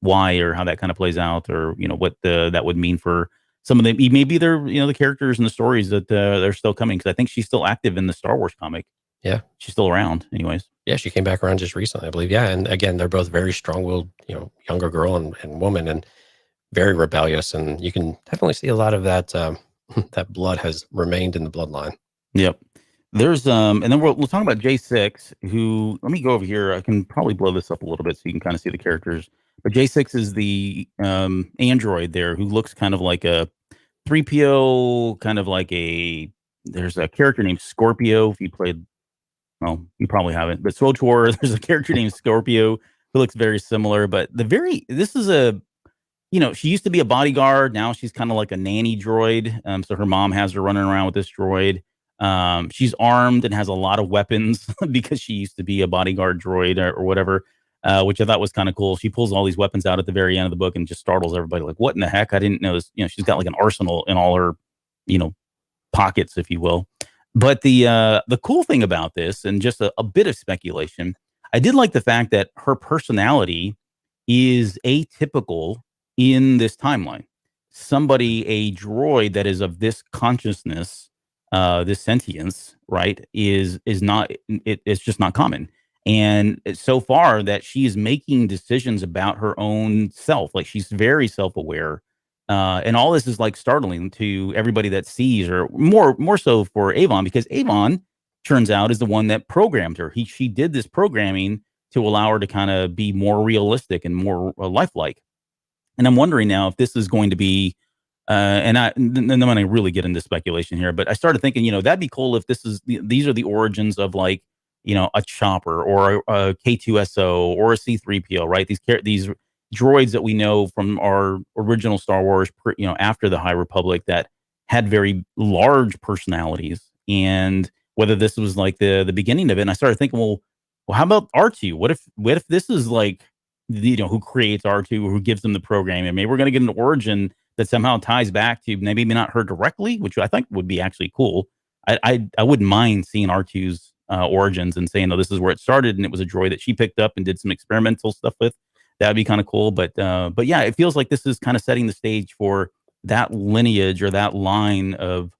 why or how that kind of plays out, or what that would mean for some of them. Maybe they're the characters and the stories that they're still coming, because I think she's still active in the Star Wars comic. Yeah, she's still around anyways. Yeah, she came back around just recently, I believe. Yeah, and again, they're both very strong-willed, younger girl and woman, and very rebellious, and you can definitely see a lot of that that blood has remained in the bloodline. Yep. There's and then we'll talk about J6, who, let me go over here. I can probably blow this up a little bit so you can kind of see the characters. But J6 is the android there, who looks kind of like a 3PO, kind of like there's a character named Scorpio. If you played, well, you probably haven't, but SWTOR, there's a character named Scorpio who looks very similar. But this is she used to be a bodyguard. Now she's kind of like a nanny droid. So her mom has her running around with this droid. She's armed and has a lot of weapons because she used to be a bodyguard droid or whatever, which I thought was kind of cool. She pulls all these weapons out at the very end of the book and just startles everybody, like, what in the heck? I didn't know this. She's got like an arsenal in all her, pockets, if you will. But the cool thing about this, and just a bit of speculation, I did like the fact that her personality is atypical in this timeline. Somebody, a droid that is of this consciousness, this sentience, right, is not, it's just not common. And so far that she is making decisions about her own self, like she's very self-aware. And all this is like startling to everybody that sees her, more so for Avon, because Avon turns out is the one that programmed her. She did this programming to allow her to kind of be more realistic and more lifelike. And I'm wondering now if this is going to be, and I'm going to really get into speculation here, but I started thinking, that'd be cool if these are the origins of like, a chopper or a K2SO or a C3PO, right? These droids that we know from our original Star Wars, after the High Republic, that had very large personalities, and whether this was like the beginning of it. And I started thinking, well, how about R2? What if this is like, who creates R2, who gives them the programming? Maybe we're going to get an origin that somehow ties back to maybe not her directly, which I think would be actually cool. I wouldn't mind seeing R2's origins and saying, no, this is where it started, and it was a droid that she picked up and did some experimental stuff with. That would be kind of cool. But yeah, it feels like this is kind of setting the stage for that lineage or that line of,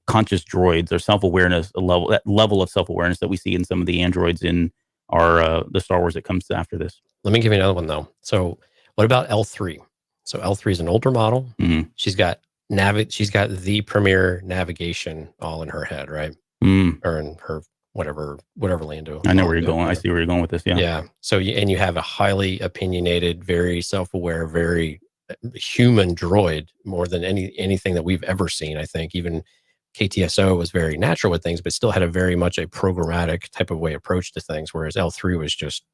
conscious droids or self-awareness, that level of self-awareness that we see in some of the androids in our the Star Wars that comes after this. Let me give you another one though. So what about L3? So L3 is an older model. Mm-hmm. She's got the premier navigation all in her head, right? Or in her whatever Lando. I know where you're going. I see where you're going with this. Yeah. Yeah. So you have a highly opinionated, very self-aware, very human droid, more than anything that we've ever seen. I think even KTSO was very natural with things, but still had a very much a programmatic type of way approach to things. Whereas L3 was just,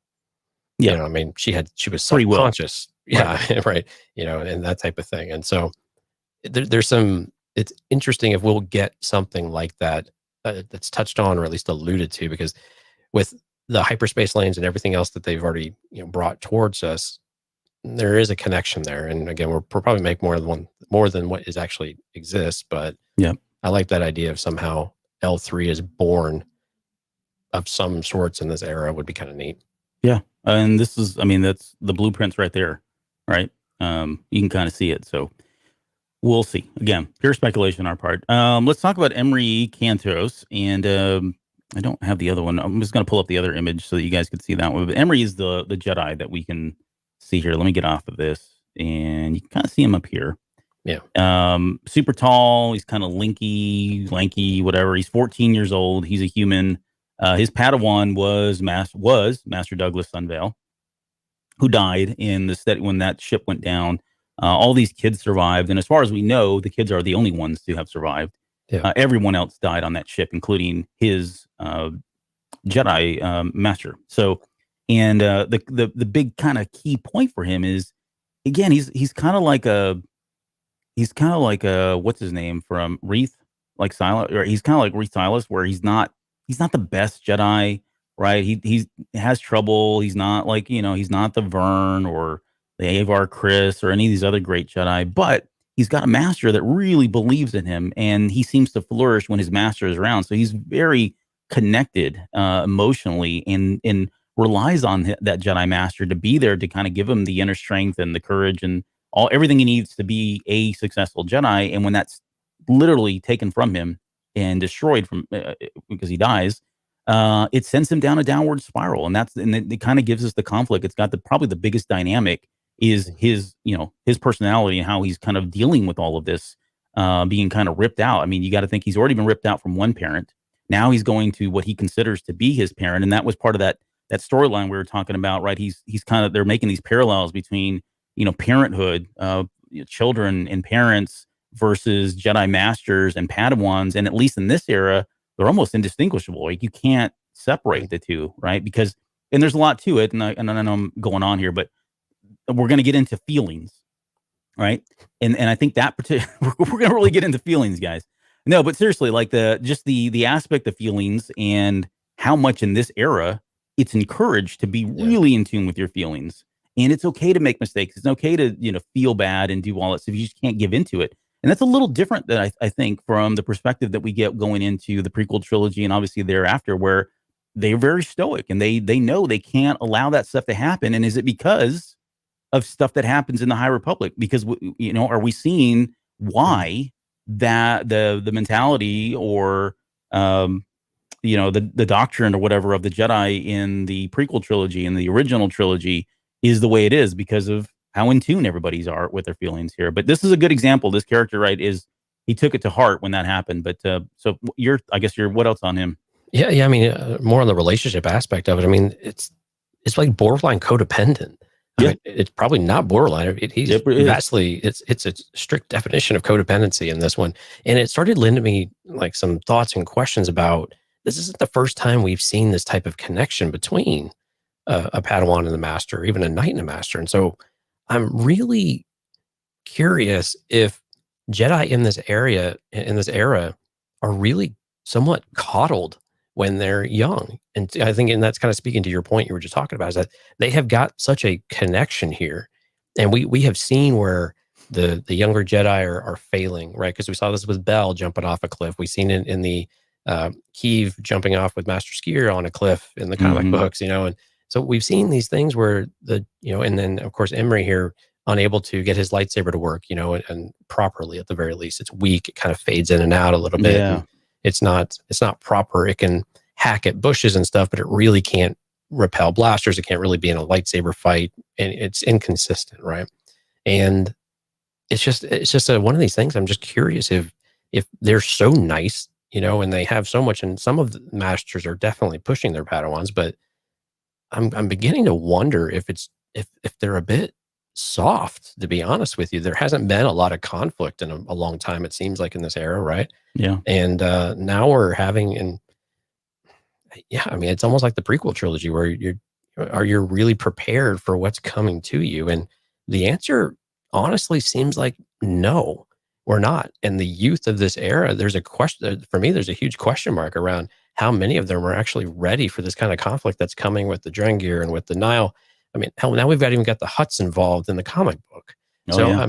I mean, she was self-conscious. Yeah. Right. And that type of thing. And so there's it's interesting if we'll get something like that that's touched on, or at least alluded to, because with the hyperspace lanes and everything else that they've already brought towards us, there is a connection there. And again, we'll probably make more than what is actually exists. But yeah, I like that idea of somehow L3 is born of some sorts in this era. Would be kind of neat. Yeah, and that's the blueprints right there, right? You can kind of see it. So we'll see. Again, pure speculation on our part. Let's talk about Emery Cantos, and I don't have the other one. I'm just going to pull up the other image so that you guys can see that one. But Emery is the Jedi that we can see here. Let me get off of this, and you can kind of see him up here. Yeah. Super tall. He's kind of lanky, whatever. He's 14 years old. He's a human. His Padawan was Master Douglas Sunvale, who died in when that ship went down. All these kids survived, and as far as we know, the kids are the only ones to have survived. Yeah. Everyone else died on that ship, including his Jedi master. So, and the big kind of key point for him is, again, he's kind of like a what's his name from Wreath, like Silas, or he's kind of like Wreath Silas, where he's not the best Jedi, right? He has trouble. He's not like, he's not the Vern or the Avar Chris or any of these other great Jedi, but he's got a master that really believes in him, and he seems to flourish when his master is around. So he's very connected emotionally, and relies on that Jedi master to be there to kind of give him the inner strength and the courage and everything he needs to be a successful Jedi. And when that's literally taken from him and destroyed because he dies, it sends him down a downward spiral. And it kind of gives us the conflict. It's got probably the biggest dynamic is his personality and how he's kind of dealing with all of this, being kind of ripped out. I mean, you got to think he's already been ripped out from one parent. Now he's going to what he considers to be his parent. And that was part of that storyline we were talking about, right? He's kind of, they're making these parallels between, parenthood, children and parents versus Jedi masters and Padawans. And at least in this era, they're almost indistinguishable. Like, you can't separate the two, right? Because, and there's a lot to it. And I know I'm going on here, but we're going to get into feelings, right? And I think that we're going to really get into feelings, guys. No, but seriously, like the aspect of feelings and how much in this era it's encouraged to be really in tune with your feelings. And it's okay to make mistakes. It's okay to, feel bad and do all that stuff. You just can't give into it. And that's a little different than I think from the perspective that we get going into the prequel trilogy and obviously thereafter, where they're very stoic and they know they can't allow that stuff to happen. And is it because of stuff that happens in the High Republic, because are we seeing why that the mentality or the doctrine or whatever of the Jedi in the prequel trilogy and the original trilogy is the way it is because of how in tune everybody's are with their feelings here. But this is a good example. This character, right, he took it to heart when that happened. But so what else on him? Yeah. I mean, more on the relationship aspect of it. I mean, it's like borderline codependent. I mean, it's probably not borderline. He's vastly. It's a strict definition of codependency in this one, and it started lending me like some thoughts and questions about. This isn't the first time we've seen this type of connection between a Padawan and the Master, or even a Knight and a Master. And so I'm really curious if Jedi in this era are really somewhat coddled when they're young. And I think, and that's kind of speaking to your point you were just talking about, is that they have got such a connection here. And we have seen where the younger Jedi are failing, right? Because we saw this with Bell jumping off a cliff. We've seen it in the Keeve jumping off with Master Skier on a cliff in the comic books, and so we've seen these things where and then of course Emery here unable to get his lightsaber to work, and properly at the very least. It's weak. It kind of fades in and out a little bit. Yeah. It's not proper. It can hack at bushes and stuff, but it really can't repel blasters. It can't really be in a lightsaber fight, and it's inconsistent, right? And it's just one of these things. I'm just curious if they're so nice, and they have so much, and some of the masters are definitely pushing their Padawans, but I'm beginning to wonder if they're a bit soft, to be honest with you. There hasn't been a lot of conflict in a long time, it seems like, in this era, right? Yeah. And now we're having, I mean, it's almost like the prequel trilogy where you're really prepared for what's coming to you? And the answer honestly seems like no, we're not. And the youth of this era, there's a question, for me, there's a huge question mark around how many of them are actually ready for this kind of conflict that's coming with the Drengir and with the Nile. I mean, hell, now we've even got the Hutts involved in the comic book. So I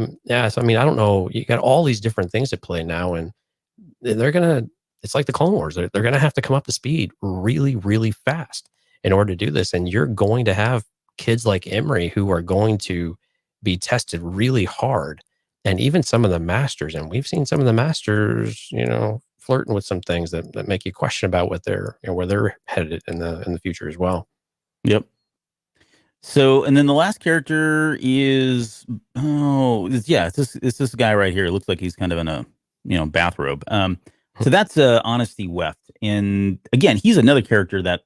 mean, I don't know. You got all these different things at play now, and it's like the Clone Wars. They're going to have to come up to speed really, really fast in order to do this. And you're going to have kids like Emery who are going to be tested really hard. And even some of the masters, and we've seen some of the masters, flirting with some things that make you question about what where they're headed in the future as well. Yep. So, and then the last character is it's this guy right here. It looks like he's kind of in a bathrobe. So that's Honesty Weft, and again, he's another character that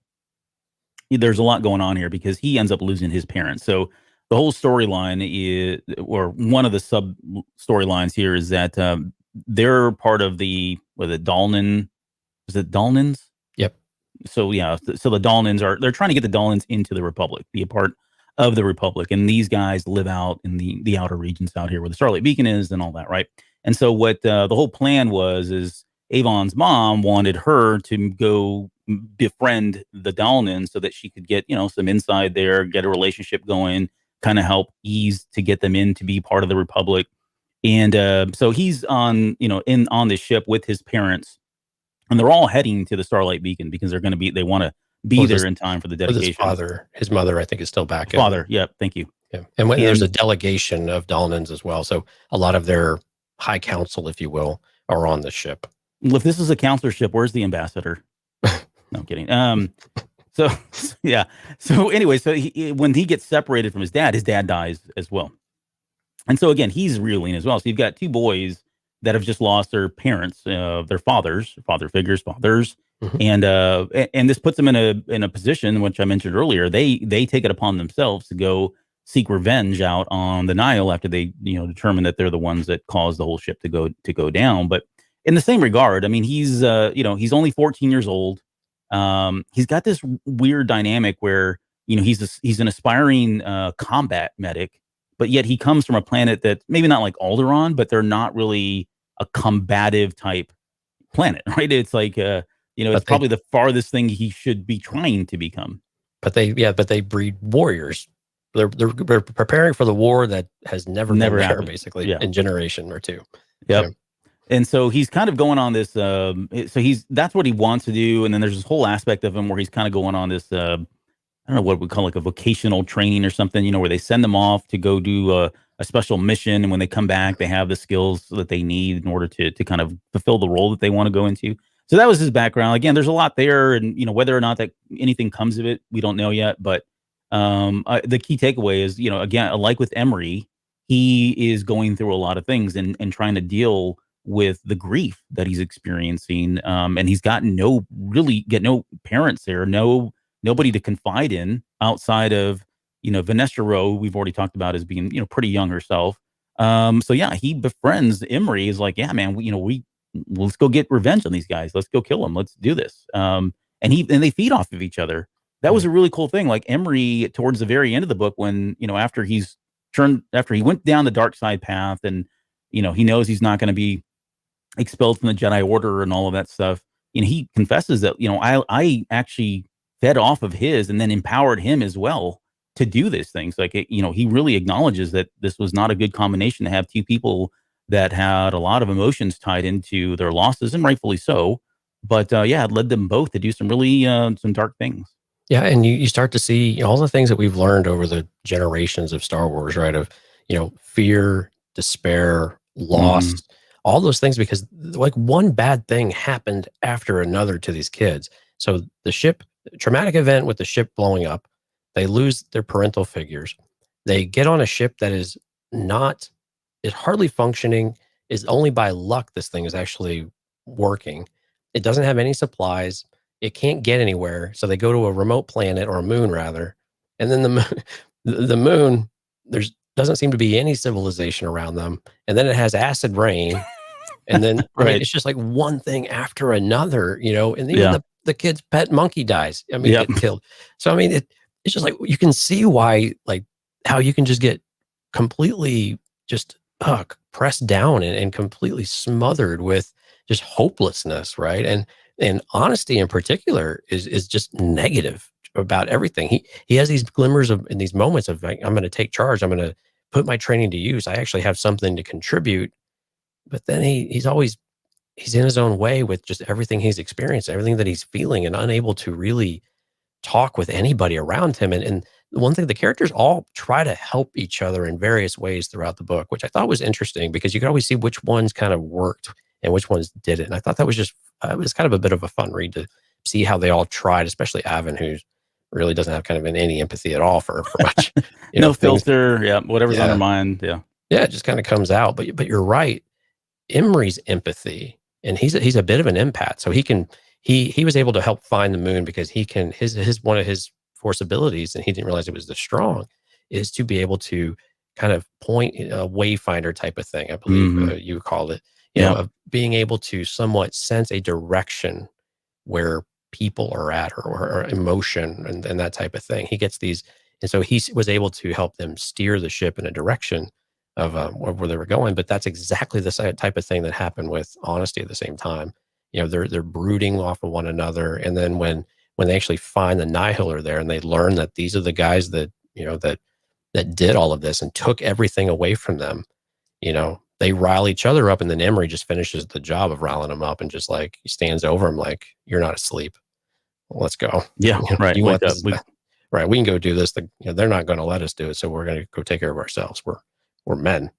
there's a lot going on here because he ends up losing his parents. So the whole storyline is, or one of the sub storylines here, is that they're part of the Dalnan. Is it Dalnans? Yep. So so the Dalnans they're trying to get the Dalnans into the Republic, be a part of the Republic, and these guys live out in the outer regions out here where the Starlight Beacon is and all that, right? And so what the whole plan is Avon's mom wanted her to go befriend the Dalnans so that she could get some inside there, get a relationship going, kind of help ease to get them in to be part of the Republic. And so he's on this ship with his parents, and they're all heading to the Starlight Beacon because they want to be there in time for the dedication. His mother, I think, is still back. Yeah, thank you. Yeah. And there's a delegation of Dalnans as well, so a lot of their high council, if you will, are on the ship. Well, if this is a counselor ship, where's the ambassador? No, I'm kidding. So yeah. So anyway, when he gets separated from his dad dies as well. And so again, he's reeling as well. So you've got two boys that have just lost their parents, their father figures. Mm-hmm. And this puts them in a position which I mentioned earlier. They take it upon themselves to go seek revenge out on the Nile after they determine that they're the ones that caused the whole ship to go down. But in the same regard, I mean, he's only 14 years old. He's got this weird dynamic where he's an aspiring combat medic, but yet he comes from a planet that maybe not like Alderaan, but they're not really a combative type planet, right? It's like it's probably the farthest thing he should be trying to become. But they breed warriors. They're preparing for the war that has never happened, basically, in generation or two. Yep. Yeah. And so he's kind of going on this. That's what he wants to do. And then there's this whole aspect of him where he's kind of going on this I don't know what we call like a vocational training or something, you know, where they send them off to go do a special mission. And when they come back, they have the skills that they need in order to kind of fulfill the role that they want to go into. So that was his background. Again, there's a lot there. And, you know, whether or not that anything comes of it, we don't know yet. But the key takeaway is, you know, again, like with Emery, he is going through a lot of things and trying to deal with the grief that he's experiencing. And he's got no parents there, nobody to confide in outside of, you know, Vanessa Rowe, we've already talked about as being, you know, pretty young herself. So yeah, he befriends Emery. Is like, yeah, man, let's go get revenge on these guys. Let's go kill them. Let's do this. And they feed off of each other. That was a really cool thing. Like Emery, towards the very end of the book, when, you know, after he went down the dark side path, and, you know, he knows he's not going to be expelled from the Jedi Order and all of that stuff. You know, he confesses that, you know, I actually fed off of his and then empowered him as well to do these things. Like, you know, he really acknowledges that this was not a good combination to have two people that had a lot of emotions tied into their losses, and rightfully so. But yeah, it led them both to do some really some dark things. Yeah, and you start to see all the things that we've learned over the generations of Star Wars, right? Of, you know, fear, despair, loss, all those things, because like one bad thing happened after another to these kids. So the traumatic event with the ship blowing up, they lose their parental figures. They get on a ship that is hardly functioning, is only by luck this thing is actually working. It doesn't have any supplies. It can't get anywhere. So they go to a remote planet, or a moon rather. And then the moon, doesn't seem to be any civilization around them. And then it has acid rain. And then Right. I mean, it's just like one thing after another, you know, and even the kid's pet monkey dies. I mean, get killed. So, I mean, it's just like, you can see why, like, how you can just get completely just pressed down and completely smothered with just hopelessness, right? And honesty in particular is just negative about everything. He has these glimmers of, in these moments of like, I'm going to take charge. I'm going to put my training to use. I actually have something to contribute. But then he's in his own way with just everything he's experienced, everything that he's feeling, and unable to really talk with anybody around him. And one thing, the characters all try to help each other in various ways throughout the book, which I thought was interesting, because you could always see which ones kind of worked and which ones didn't. And I thought that was just, it was kind of a bit of a fun read to see how they all tried, especially Avon, who really doesn't have kind of any empathy at all for much. No filter. Yeah. Whatever's on their mind. Yeah. Yeah. It just kind of comes out. But you're right. Emery's empathy, and he's a bit of an empath. So he was able to help find the moon, because his one of his force abilities, and he didn't realize it was this strong, is to be able to kind of point a wayfinder type of thing, I believe you called it, you know, of being able to somewhat sense a direction where people are at, or emotion and that type of thing. He gets these, and so he was able to help them steer the ship in a direction of where they were going. But that's exactly the type of thing that happened with Honesty at the same time. You know, they're brooding off of one another, and then when they actually find the Nihiler there, and they learn that these are the guys that, you know, that did all of this and took everything away from them, you know, they rile each other up, and then Emery just finishes the job of riling them up, and just like, he stands over him like, "You're not asleep. Let's go." Yeah, you know, right. You want this, right? We can go do this. You know, they're not going to let us do it, so we're going to go take care of ourselves. We're men.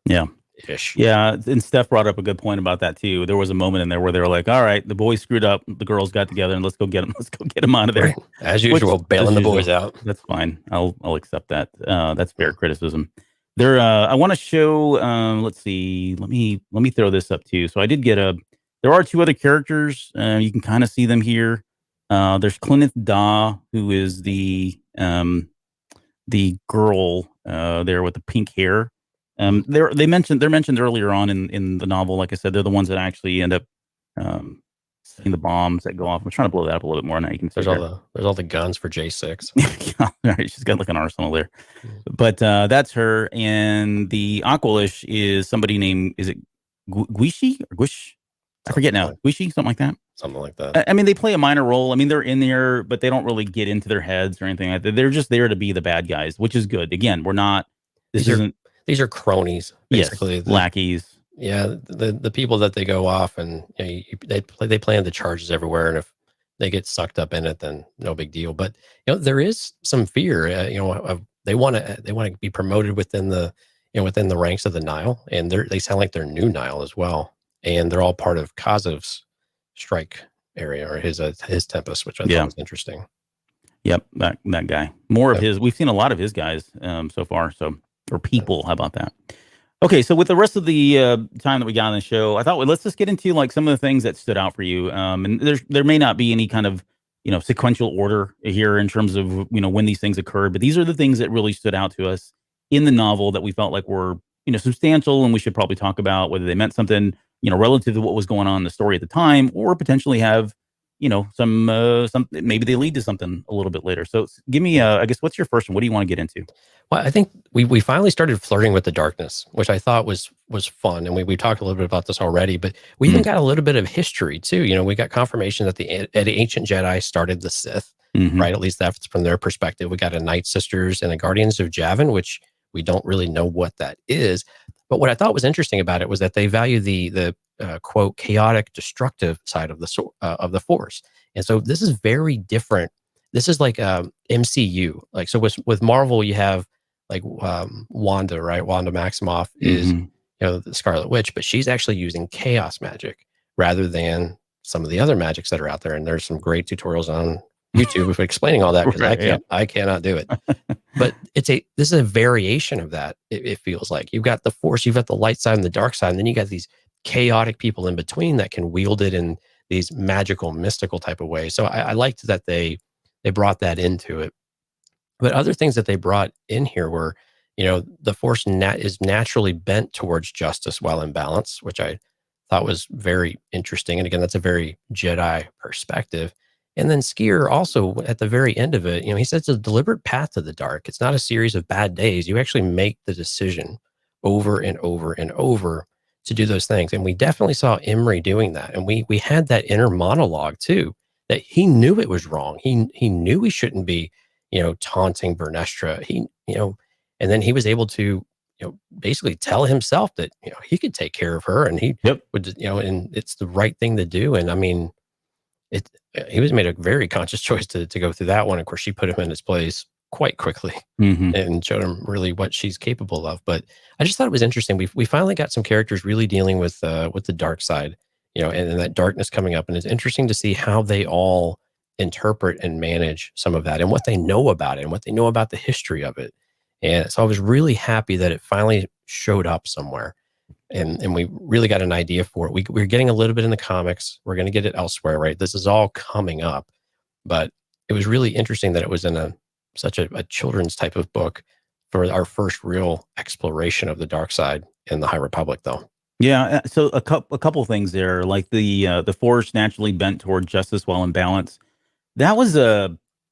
Yeah. Ish. Yeah. And Steph brought up a good point about that too. There was a moment in there where they were like, all right, the boys screwed up. The girls got together, and let's go get them. Let's go get them out of there. Right. As usual, bailing the boys out. That's fine. I'll accept that. That's fair criticism. There, I want to show, let's see, let me throw this up too. So I did get there are two other characters. You can kind of see them here. There's Clineth Da, who is the girl there with the pink hair. They're mentioned earlier on in the novel. Like I said, they're the ones that actually end up seeing the bombs that go off. I'm trying to blow that up a little bit more now. You can see there's all the guns for J6. Yeah, right. She's got like an arsenal there. But that's her. And the Aqualish is somebody named, is it Guishi or Guish? I forget now. Guishi, something like that. Something like that. I mean, they play a minor role. I mean, they're in there, but they don't really get into their heads or anything like that. They're just there to be the bad guys, which is good. Again, we're not. These are cronies, basically. Yes, lackeys. Yeah, the people that they go off, and you know, they plan the charges everywhere. And if they get sucked up in it, then no big deal. But there is some fear. They want to be promoted within the within the ranks of the Nile, and they sound like they're new Nile as well, and they're all part of Kazov's strike area, or his Tempest, which I thought was interesting. Yep, that guy. More of his. We've seen a lot of his guys so far. Or people. How about that? Okay, so with the rest of the time that we got on the show, I thought let's just get into like some of the things that stood out for you. And there may not be any kind of sequential order here in terms of when these things occurred, but these are the things that really stood out to us in the novel that we felt like were substantial, and we should probably talk about whether they meant something relative to what was going on in the story at the time, or potentially have some maybe they lead to something a little bit later. So give me I guess, what's your first one? What do you want to get into? Well, I think we finally started flirting with the darkness, which I thought was fun. And we talked a little bit about this already, but we even got a little bit of history too. We got confirmation that the ancient Jedi started the Sith, right? At least that's from their perspective. We got a Night Sisters and a Guardians of Yavin, which we don't really know what that is. But what I thought was interesting about it was that they value the quote, chaotic, destructive side of the Force. And so this is very different. This is like MCU. Like, so with Marvel, you have like Wanda, right? Wanda Maximoff is the Scarlet Witch, but she's actually using chaos magic rather than some of the other magics that are out there. And there's some great tutorials on YouTube explaining all that, because I cannot do it. But this is a variation of that. It feels like you've got the Force, you've got the light side and the dark side, and then you got these chaotic people in between that can wield it in these magical, mystical type of ways. So I liked that they brought that into it. But other things that they brought in here were, the Force is naturally bent towards justice while in balance, which I thought was very interesting. And again, that's a very Jedi perspective. And then Skier also, at the very end of it, he says it's a deliberate path to the dark. It's not a series of bad days. You actually make the decision over and over and over to do those things. And we definitely saw Imri doing that. And we had that inner monologue too, that he knew it was wrong. He knew he shouldn't be, taunting Vernestra. And then he was able to, basically tell himself that, he could take care of her, and he would, and it's the right thing to do. And I mean, he was made a very conscious choice to go through that one. Of course, she put him in his place quite quickly and showed him really what she's capable of. But I just thought it was interesting. We finally got some characters really dealing with the dark side, and that darkness coming up. And it's interesting to see how they all interpret and manage some of that, and what they know about it, and what they know about the history of it. And so I was really happy that it finally showed up somewhere, and we really got an idea for it. We're getting a little bit in the comics. We're going to get it elsewhere, right? This is all coming up, but it was really interesting that it was in such a children's type of book for our first real exploration of the dark side in the High Republic, though. Yeah. So a couple things there, like the Force naturally bent toward justice while in balance. That was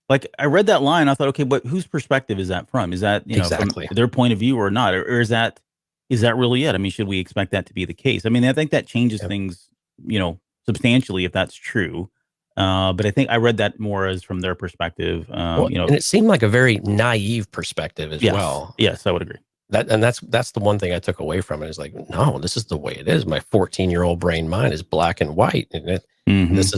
like, I read that line. I thought, okay, but whose perspective is that from? Is that exactly from their point of view or not, or is that really it? I mean, should we expect that to be the case? I mean, I think that changes things, substantially if that's true. But I think I read that more as from their perspective. And it seemed like a very naive perspective as well. Yes, I would agree. That's the one thing I took away from it, is like, no, this is the way it is. My 14-year-old brain mind is black and white, and this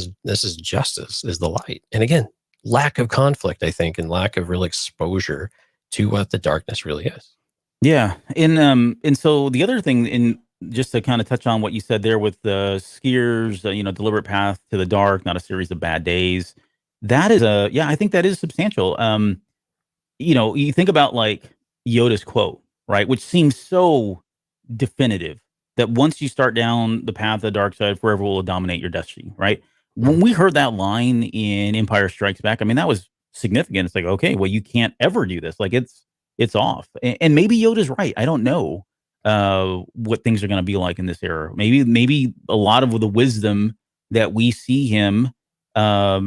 is justice, is the light. And again, lack of conflict, I think, and lack of real exposure to what the darkness really is. Yeah. And so the other thing, in just to kind of touch on what you said there with the Skier's, deliberate path to the dark, not a series of bad days. That is I think that is substantial. You think about like Yoda's quote, right? Which seems so definitive, that once you start down the path of the dark side, forever will dominate your destiny, right? When we heard that line in Empire Strikes Back, I mean, that was significant. It's like, okay, well, you can't ever do this. Like, it's off. And maybe Yoda's right. I don't know what things are going to be like in this era. Maybe a lot of the wisdom that we see him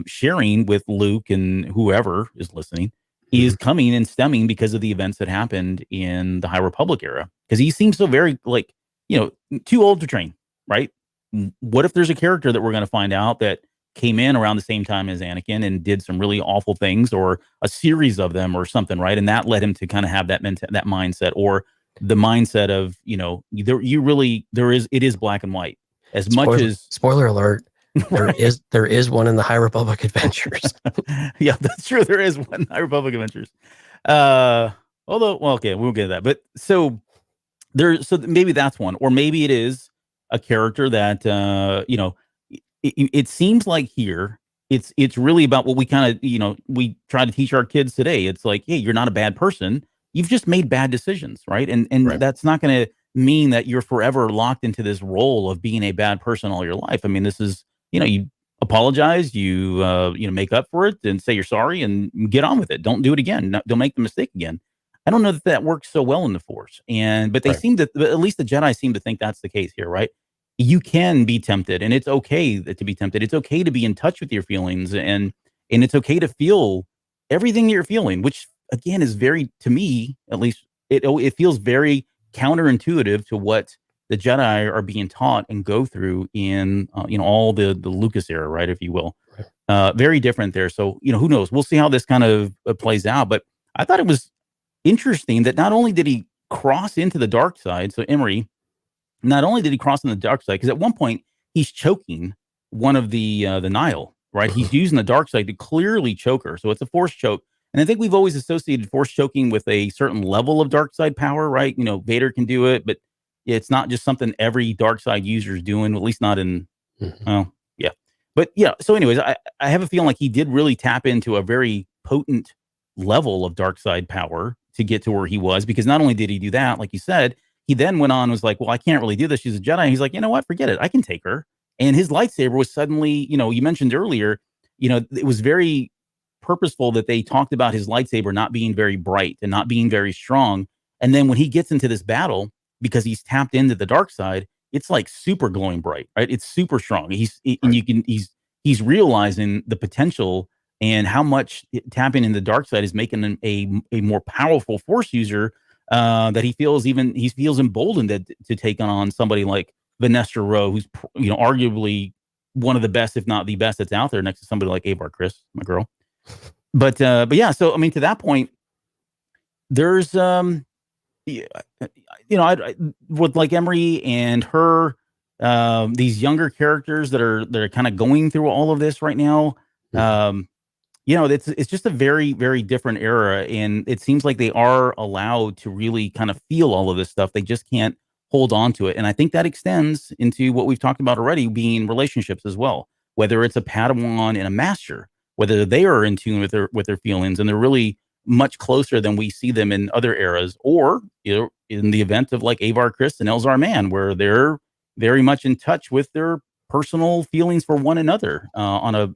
sharing with Luke and whoever is listening is coming and stemming because of the events that happened in the High Republic era. Because he seems so very, like, too old to train, right? What if there's a character that we're going to find out that came in around the same time as Anakin and did some really awful things, or a series of them or something, right? And that led him to kind of have that mindset, or the mindset of, it is black and white. As much as, spoiler alert, There is one in the High Republic Adventures. Yeah, that's true. There is one High Republic Adventures. Although, well, okay, we'll get to that. But so maybe that's one, or maybe it is a character that it seems like here it's really about what we kind of we try to teach our kids today. It's like, hey, you're not a bad person. You've just made bad decisions, right? And Right. that's not going to mean that you're forever locked into this role of being a bad person all your life. I mean, this is you apologize, you make up for it, and say you're sorry, and get on with it. Don't do it again. Don't make the mistake again. I don't know that works so well in the Force, but they Right. seem to, at least the Jedi seem to think that's the case here, right? You can be tempted, and it's okay to be tempted. It's okay to be in touch with your feelings, and it's okay to feel everything you're feeling, which again is very, to me at least, it feels very counterintuitive to what the Jedi are being taught and go through in all the Lucas era, right, if you will. Right. Very different there. So who knows? We'll see how this kind of plays out. But I thought it was interesting that not only did he cross into the dark side, so Emery, not only did he cross in the dark side, because at one point he's choking one of the Nile, right? He's using the dark side to clearly choke her. So it's a force choke. And I think we've always associated force choking with a certain level of dark side power, right? Vader can do it, but it's not just something every dark side user is doing, at least not in, yeah. But yeah, so anyways, I have a feeling like he did really tap into a very potent level of dark side power to get to where he was, because not only did he do that, like you said, he then went on and was like, well, I can't really do this. She's a Jedi. And he's like, you know what? Forget it. I can take her. And his lightsaber was suddenly, you mentioned earlier, it was very purposeful that they talked about his lightsaber not being very bright and not being very strong. And then when he gets into this battle, because he's tapped into the dark side, it's like super glowing bright, right? It's super strong. He's realizing the potential and how much tapping in the dark side is making him a more powerful force user, that he feels emboldened to take on somebody like Vanessa Rowe, who's arguably one of the best, if not the best, that's out there, next to somebody like Avar Chris, my girl. But yeah, so I mean, to that point, there's with like Emery and her, these younger characters that are kind of going through all of this right now. It's just a very, very different era, and it seems like they are allowed to really kind of feel all of this stuff. They just can't hold on to it, and I think that extends into what we've talked about already, being relationships as well. Whether it's a Padawan and a master, whether they are in tune with their feelings, and they're really much closer than we see them in other eras, or in the event of like Avar Chris and Elzar Mann, where they're very much in touch with their personal feelings for one another, on a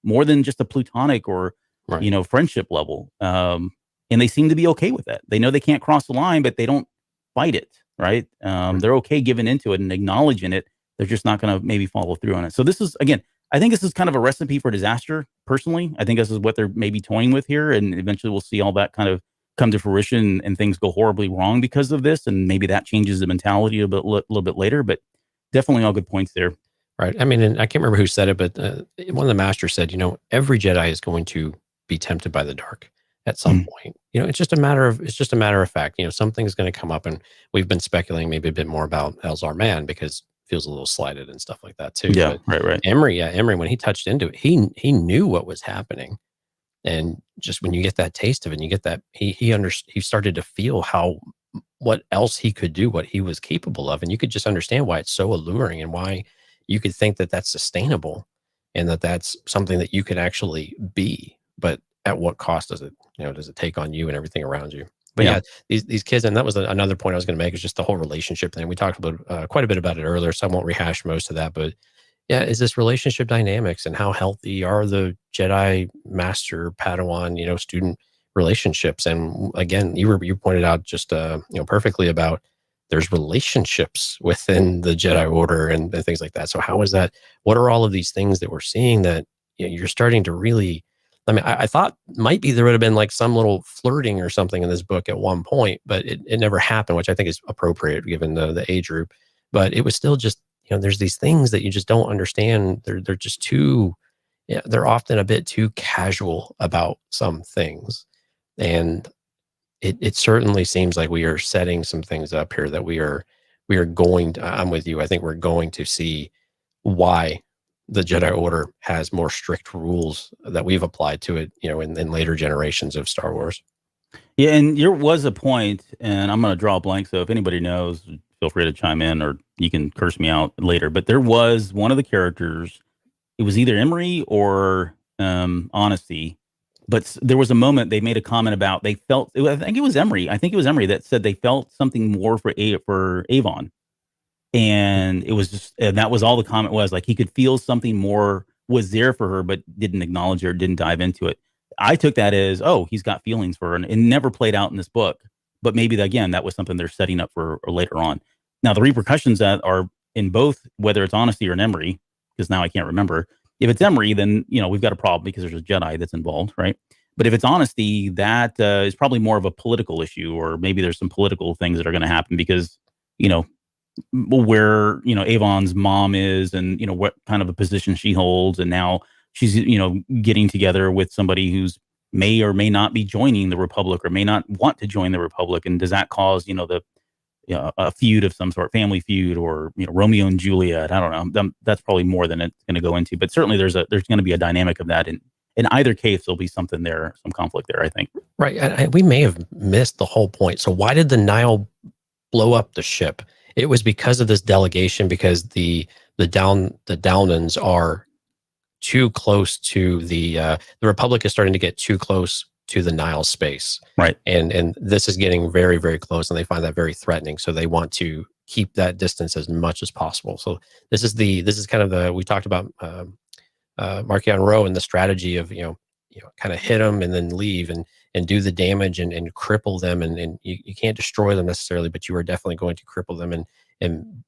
more than just a platonic or Right. Friendship level, and they seem to be okay with that. They know they can't cross the line, but they don't fight it, right? They're okay giving into it and acknowledging it. They're just not going to maybe follow through on it. So this is, again, I think this is kind of a recipe for disaster. Personally, I think this is what they're maybe toying with here, and eventually we'll see all that kind of come to fruition, and things go horribly wrong because of this, and maybe that changes the mentality a little bit later. But definitely all good points there. Right. I mean, and I can't remember who said it, but one of the masters said, every Jedi is going to be tempted by the dark at some point. It's just a matter of fact. Something's going to come up, and we've been speculating maybe a bit more about Elzar Mann, because feels a little slighted and stuff like that too. Yeah, but right. Emery, when he touched into it, he knew what was happening, and just when you get that taste of it, and you get that he started to feel what else he could do, what he was capable of, and you could just understand why it's so alluring, and why you could think that that's sustainable, and that that's something that you could actually be. But at what cost does it take on you and everything around you? But yeah, these kids, and that was another point I was going to make, is just the whole relationship thing. We talked about quite a bit about it earlier, so I won't rehash most of that. But yeah, is this relationship dynamics, and how healthy are the Jedi master Padawan student relationships? And again, you pointed out just perfectly about, there's relationships within the Jedi Order and things like that. So how is that? What are all of these things that we're seeing that you're starting to really? I mean, I thought might be there would have been like some little flirting or something in this book at one point, but it never happened, which I think is appropriate given the age group. But it was still just, there's these things that you just don't understand. They're just too, they're often a bit too casual about some things. And it certainly seems like we are setting some things up here that we are going to, I'm with you. I think we're going to see why the Jedi Order has more strict rules that we've applied to it, in later generations of Star Wars. Yeah, and there was a point, and I'm going to draw a blank, so if anybody knows, feel free to chime in, or you can curse me out later. But there was one of the characters, it was either Emery or Honesty, but there was a moment they made a comment about they felt, I think it was Emery that said they felt something more for Avon. And it was just, and that was all the comment was, like he could feel something more was there for her, but didn't acknowledge it or didn't dive into it. I took that as, oh, he's got feelings for her, and it never played out in this book. But maybe again, that was something they're setting up for later on. Now, the repercussions that are in both, whether it's Honesty or an Emery, because now I can't remember. If it's Emery, then we've got a problem because there's a Jedi that's involved, right? But if it's Honesty, that is probably more of a political issue, or maybe there's some political things that are going to happen because where Avon's mom is, and what kind of a position she holds, and now she's getting together with somebody who's may or may not be joining the Republic, or may not want to join the Republic, and does that cause a feud of some sort, family feud, or Romeo and Juliet? I don't know. That's probably more than it's going to go into, but certainly there's going to be a dynamic of that, and in either case there'll be something there, some conflict there, I think. Right, and we may have missed the whole point. So why did the Nile blow up the ship? It was because of this delegation, because the Downans are too close to the Republic is starting to get too close to the Nile space. Right. And this is getting very, very close, and they find that very threatening. So they want to keep that distance as much as possible. So this is kind of we talked about Marchion Row and the strategy of, kind of hit them and then leave and do the damage and cripple them. And you can't destroy them necessarily, but you are definitely going to cripple them and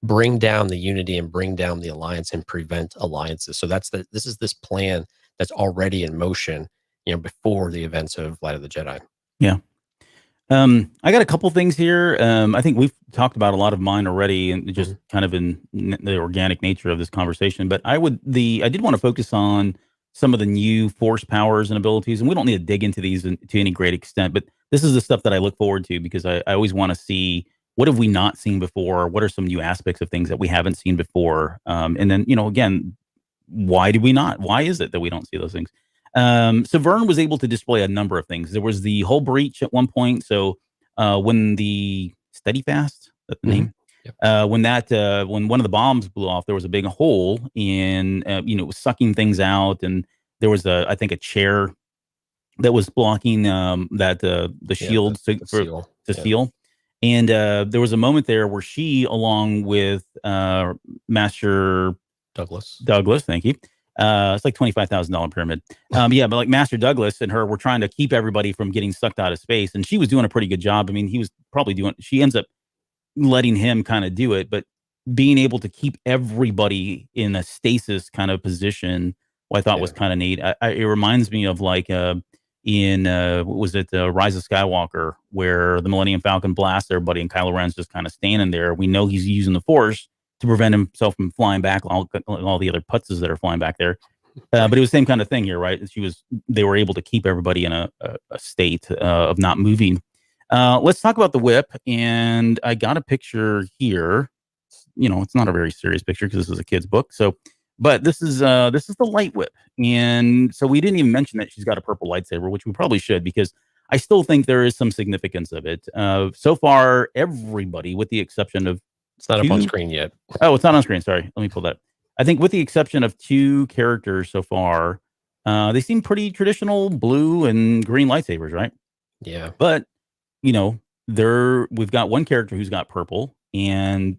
bring down the unity and bring down the alliance and prevent alliances. So this is this plan that's already in motion, before the events of Light of the Jedi. Yeah. I got a couple things here. I think we've talked about a lot of mine already, and just kind of in the organic nature of this conversation. But I did want to focus on some of the new force powers and abilities, and we don't need to dig into these to any great extent. But this is the stuff that I look forward to, because I always want to see, what have we not seen before? What are some new aspects of things that we haven't seen before? And then, again, why do we not? Why is it that we don't see those things? So Vern was able to display a number of things. There was the whole breach at one point. So when the Steadfast, that's the name, Yep. when one of the bombs blew off, there was a big hole in, it was sucking things out, and there was I think a chair that was blocking the shield to seal. And there was a moment there where she, along with Master Douglas, thank you. It's like $25,000 pyramid. But like Master Douglas and her were trying to keep everybody from getting sucked out of space, and she was doing a pretty good job. I mean, he was probably she ends up letting him kind of do it, but being able to keep everybody in a stasis kind of position, I thought was kind of neat. It reminds me of like in what was it, Rise of Skywalker, where the Millennium Falcon blasts everybody and Kylo Ren's just kind of standing there. We know he's using the Force to prevent himself from flying back, all the other putzes that are flying back there. But it was the same kind of thing here, right? They were able to keep everybody in a state of not moving. Let's talk about the whip. And I got a picture here. It's not a very serious picture because this is a kid's book. So, but this is the light whip. And so we didn't even mention that she's got a purple lightsaber, which we probably should, because I still think there is some significance of it. So far, everybody, with the exception of, it's not up on screen yet. Oh, it's not on screen. Sorry. Let me pull that. I think with the exception of 2 characters so far, they seem pretty traditional blue and green lightsabers, right? Yeah. But, we've got one character who's got purple, and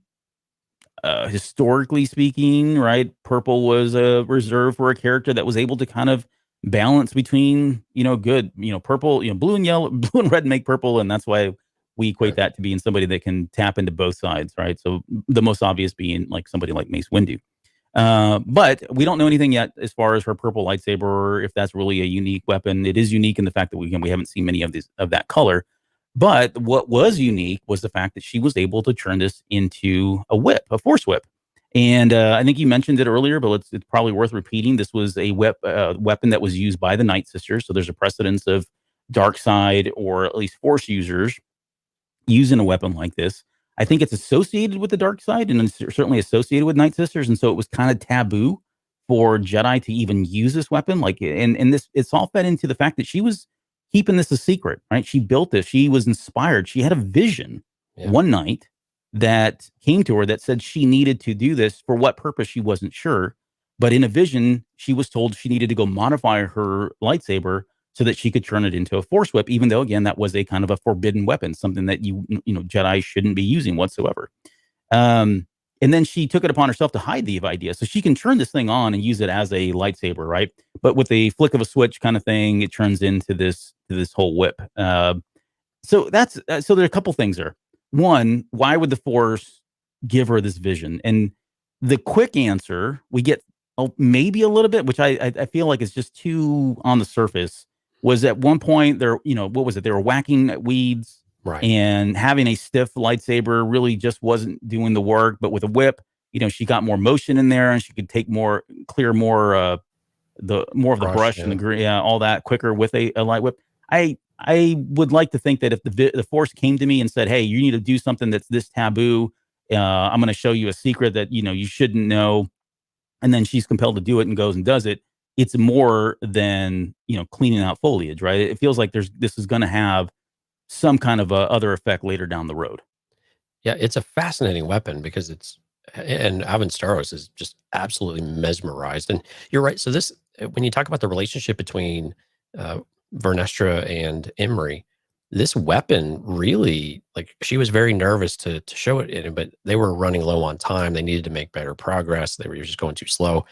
historically speaking, right, purple was reserved for a character that was able to kind of balance between, good, purple, blue and yellow, blue and red make purple. And that's why we equate that to being somebody that can tap into both sides, right? So the most obvious being like somebody like Mace Windu. But we don't know anything yet as far as her purple lightsaber, or if that's really a unique weapon. It is unique in the fact that we haven't seen many of that color. But what was unique was the fact that she was able to turn this into a whip, a force whip. And I think you mentioned it earlier, but it's probably worth repeating. This was a weapon that was used by the Night Sisters. So there's a precedence of dark side, or at least force users, using a weapon like this. I think it's associated with the dark side, and it's certainly associated with Night Sisters. And so it was kind of taboo for Jedi to even use this weapon. Like, and this, it's all fed into the fact that she was keeping this a secret, right? She built this. She was inspired. She had a vision one night that came to her that said she needed to do this. For what purpose, she wasn't sure. But in a vision, she was told she needed to go modify her lightsaber so that she could turn it into a force whip, even though, again, that was a kind of a forbidden weapon, something that Jedi shouldn't be using whatsoever. And then she took it upon herself to hide the idea. So she can turn this thing on and use it as a lightsaber, right? But with a flick of a switch kind of thing, it turns into this whole whip. So that's so there are a couple things there. One, why would the Force give her this vision? And the quick answer we get, maybe a little bit, which I feel like is just too on the surface, was at one point they're, what was it? They were whacking at weeds. Right. And having a stiff lightsaber really just wasn't doing the work. But with a whip, she got more motion in there, and she could take clear more of the brush and all that quicker with a light whip. I would like to think that if the Force came to me and said, "Hey, you need to do something that's this taboo. I'm going to show you a secret that you shouldn't know," and then she's compelled to do it and goes and does it. It's more than cleaning out foliage, right? It feels like this is going to have some kind of other effect later down the road. Yeah, it's a fascinating weapon because and Alvin Staros is just absolutely mesmerized. And you're right. So when you talk about the relationship between Vernestra and Emery, this weapon really, like, she was very nervous to show it, but they were running low on time. They needed to make better progress. They were just going too slow.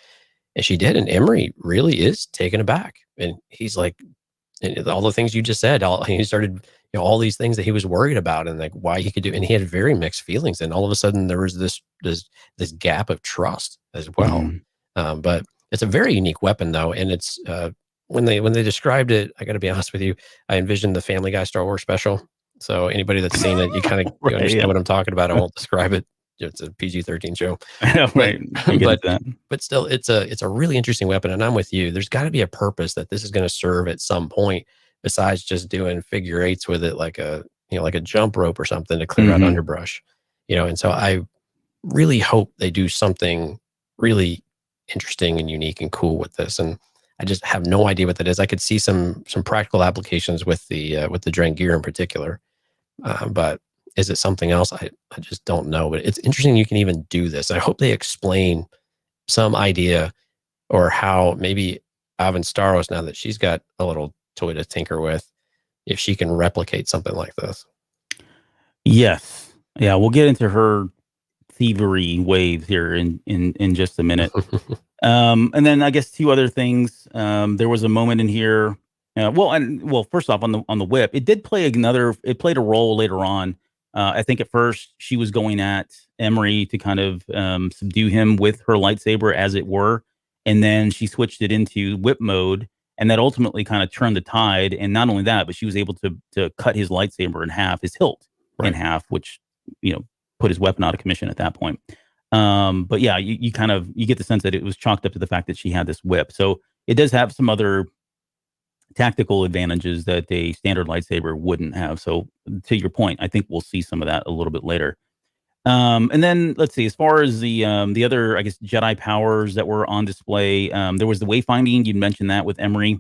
And she did. And Emery really is taken aback. And he's like, and all the things you just said, he started, all these things that he was worried about and like why he could do, and he had very mixed feelings. And all of a sudden there was this gap of trust as well. Mm-hmm. But it's a very unique weapon though. And it's, when they described it, I got to be honest with you, I envisioned the Family Guy Star Wars special. So anybody that's seen it, you kind of right, understand what I'm talking about. I won't describe it. It's a PG-13 show. Right. But still, it's a really interesting weapon. And I'm with you. There's got to be a purpose that this is going to serve at some point, besides just doing figure eights with it, like a jump rope or something to clear out underbrush. And so I really hope they do something really interesting and unique and cool with this. And I just have no idea what that is. I could see some practical applications with the Drangir in particular, but is it something else? I just don't know. But it's interesting you can even do this. I hope they explain some idea or how maybe Alvin Staros, now that she's got a little toy to tinker with, if she can replicate something like this. Yes. Yeah, we'll get into her thievery waves here in just a minute. And then I guess two other things. There was a moment in here. First off, on the whip, it played a role later on. I think at first she was going at Emery to kind of subdue him with her lightsaber, as it were. And then she switched it into whip mode. And that ultimately kind of turned the tide. And not only that, but she was able to cut his lightsaber in half, his hilt in half, which, put his weapon out of commission at that point. But yeah, you get the sense that it was chalked up to the fact that she had this whip. So it does have some other tactical advantages that a standard lightsaber wouldn't have. So to your point, I think we'll see some of that a little bit later. And then let's see, as far as the other, I guess, Jedi powers that were on display, there was the wayfinding. You mentioned that with Emery,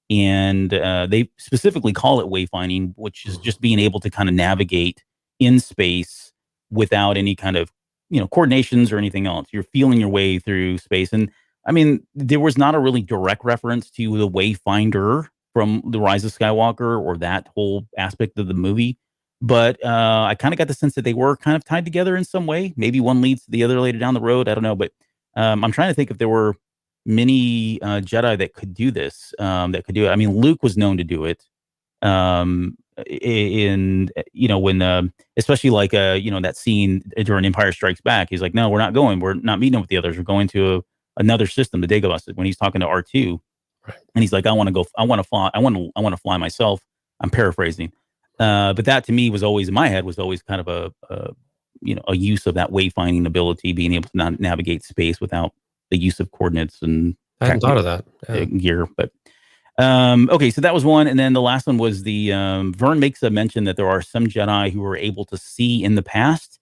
and they specifically call it wayfinding, which is just being able to kind of navigate in space without any kind of coordinations or anything else. You're feeling your way through space. And I mean, there was not a really direct reference to the Wayfinder from The Rise of Skywalker or that whole aspect of the movie. But I kind of got the sense that they were kind of tied together in some way. Maybe one leads to the other later down the road. I don't know. But I'm trying to think if there were many Jedi that could do this, that could do it. I mean, Luke was known to do it. When especially like that scene during Empire Strikes Back, he's like, no, we're not going. We're not meeting with the others. We're going to another system, the Dagobah, when he's talking to R2. Right. And he's like, I want to go. I want to fly. I want to fly myself. I'm paraphrasing. But that to me was always in my head was always kind of a use of that wayfinding ability, being able to navigate space without the use of coordinates and I hadn't thought of that gear. But okay, so that was one, and then the last one was the Vern makes a mention that there are some Jedi who were able to see in the past,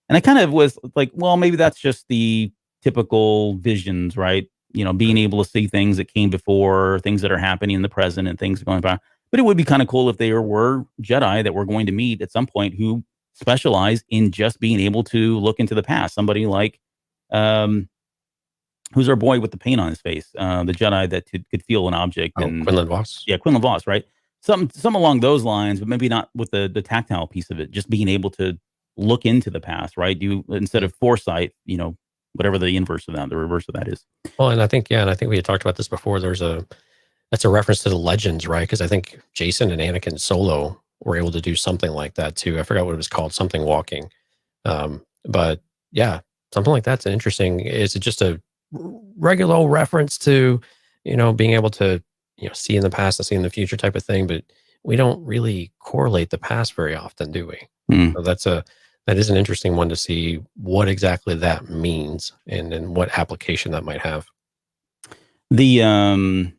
and I kind of was like, well, maybe that's just the typical visions, right? being able to see things that came before, things that are happening in the present, and things going by. But it would be kind of cool if there were Jedi that we're going to meet at some point who specialize in just being able to look into the past. Somebody like, who's our boy with the paint on his face? The Jedi that could feel an object. And Quinlan Voss. Yeah, Quinlan Voss, right? Some along those lines, but maybe not with the tactile piece of it. Just being able to look into the past, right? Instead of foresight, whatever the inverse of that, the reverse of that is. Well, and I think we had talked about this before. That's a reference to the legends, right? Because I think Jason and Anakin Solo were able to do something like that too. I forgot what it was called, something walking. But yeah, something like that's interesting. Is it just a regular old reference to, being able to, see in the past and see in the future type of thing? But we don't really correlate the past very often, do we? So that is an interesting one to see what exactly that means and what application that might have. The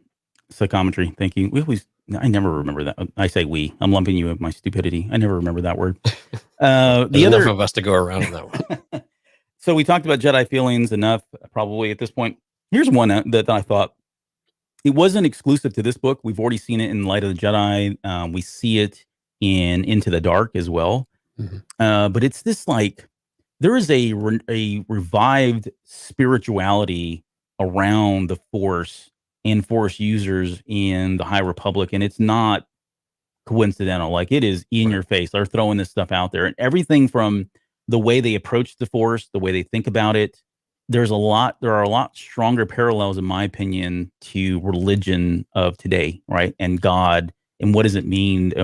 psychometry. Thank you. I never remember that. I say we. I'm lumping you with my stupidity. I never remember that word. Enough of us to go around on that one. So we talked about Jedi feelings enough, probably at this point. Here's one that I thought it wasn't exclusive to this book. We've already seen it in Light of the Jedi. We see it in Into the Dark as well. Mm-hmm. But it's this there is a revived spirituality around the Force and Force users in the High Republic, and it's not coincidental. It is in your face. They're throwing this stuff out there, and everything from the way they approach the Force, the way they think about it. There are a lot stronger parallels, in my opinion, to religion of today, right? And God, and what does it mean?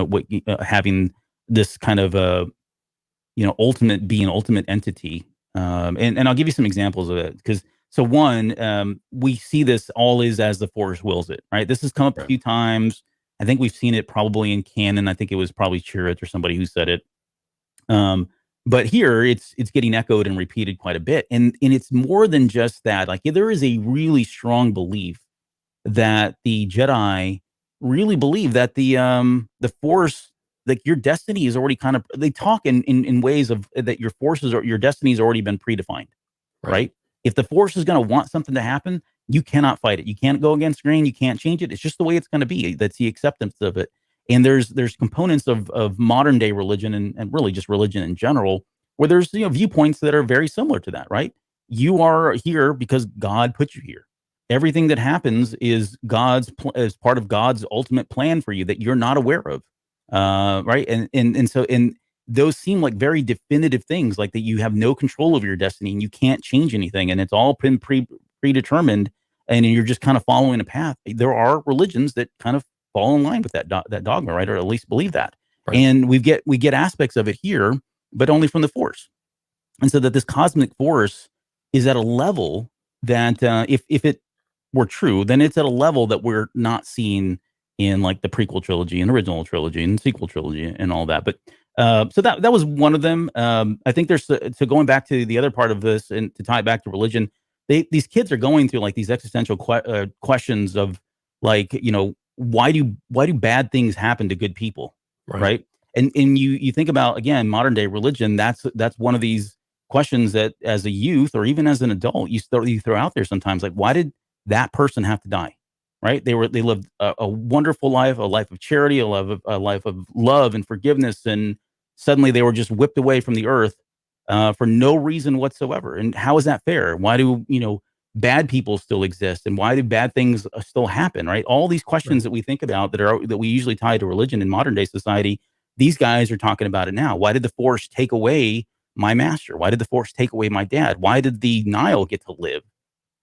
Having this kind of ultimate entity. And I'll give you some examples of it because. So one, we see this all is as the Force wills it, right? This has come up a few times. I think we've seen it probably in canon. I think it was probably Chirrut or somebody who said it. But here it's getting echoed and repeated quite a bit. And it's more than just that. There is a really strong belief that the Jedi really believe that the Force, your destiny is already they talk in ways of that your forces or your destiny has already been predefined, right? If the Force is going to want something to happen, you cannot fight it. You can't go against grain. You can't change it. It's just the way it's going to be. That's the acceptance of it. And there's components of modern day religion and really just religion in general, where there's viewpoints that are very similar to that, right? You are here because God put you here. Everything that happens is as part of God's ultimate plan for you that you're not aware of, right? And those seem like very definitive things, like that you have no control over your destiny and you can't change anything, and it's all been predetermined, and you're just kind of following a path. There are religions that kind of fall in line with that dogma, right? Or at least believe that. Right. And we get aspects of it here, but only from the Force. And so that this cosmic force is at a level that if it were true, then it's at a level that we're not seeing in the prequel trilogy and original trilogy and sequel trilogy and all that. But so that was one of them. I think there's so going back to the other part of this and to tie it back to religion, these kids are going through these existential questions of why do bad things happen to good people, right? And you think about, again, modern day religion. That's one of these questions that as a youth or even as an adult you throw out there sometimes, why did that person have to die? Right? They lived a wonderful life, a life of charity, a life of love and forgiveness, and suddenly they were just whipped away from the earth for no reason whatsoever. And how is that fair? Why do bad people still exist, and why do bad things still happen? Right? All these questions that we think about that we usually tie to religion in modern day society. These guys are talking about it now. Why did the Force take away my master? Why did the Force take away my dad? Why did the Nile get to live?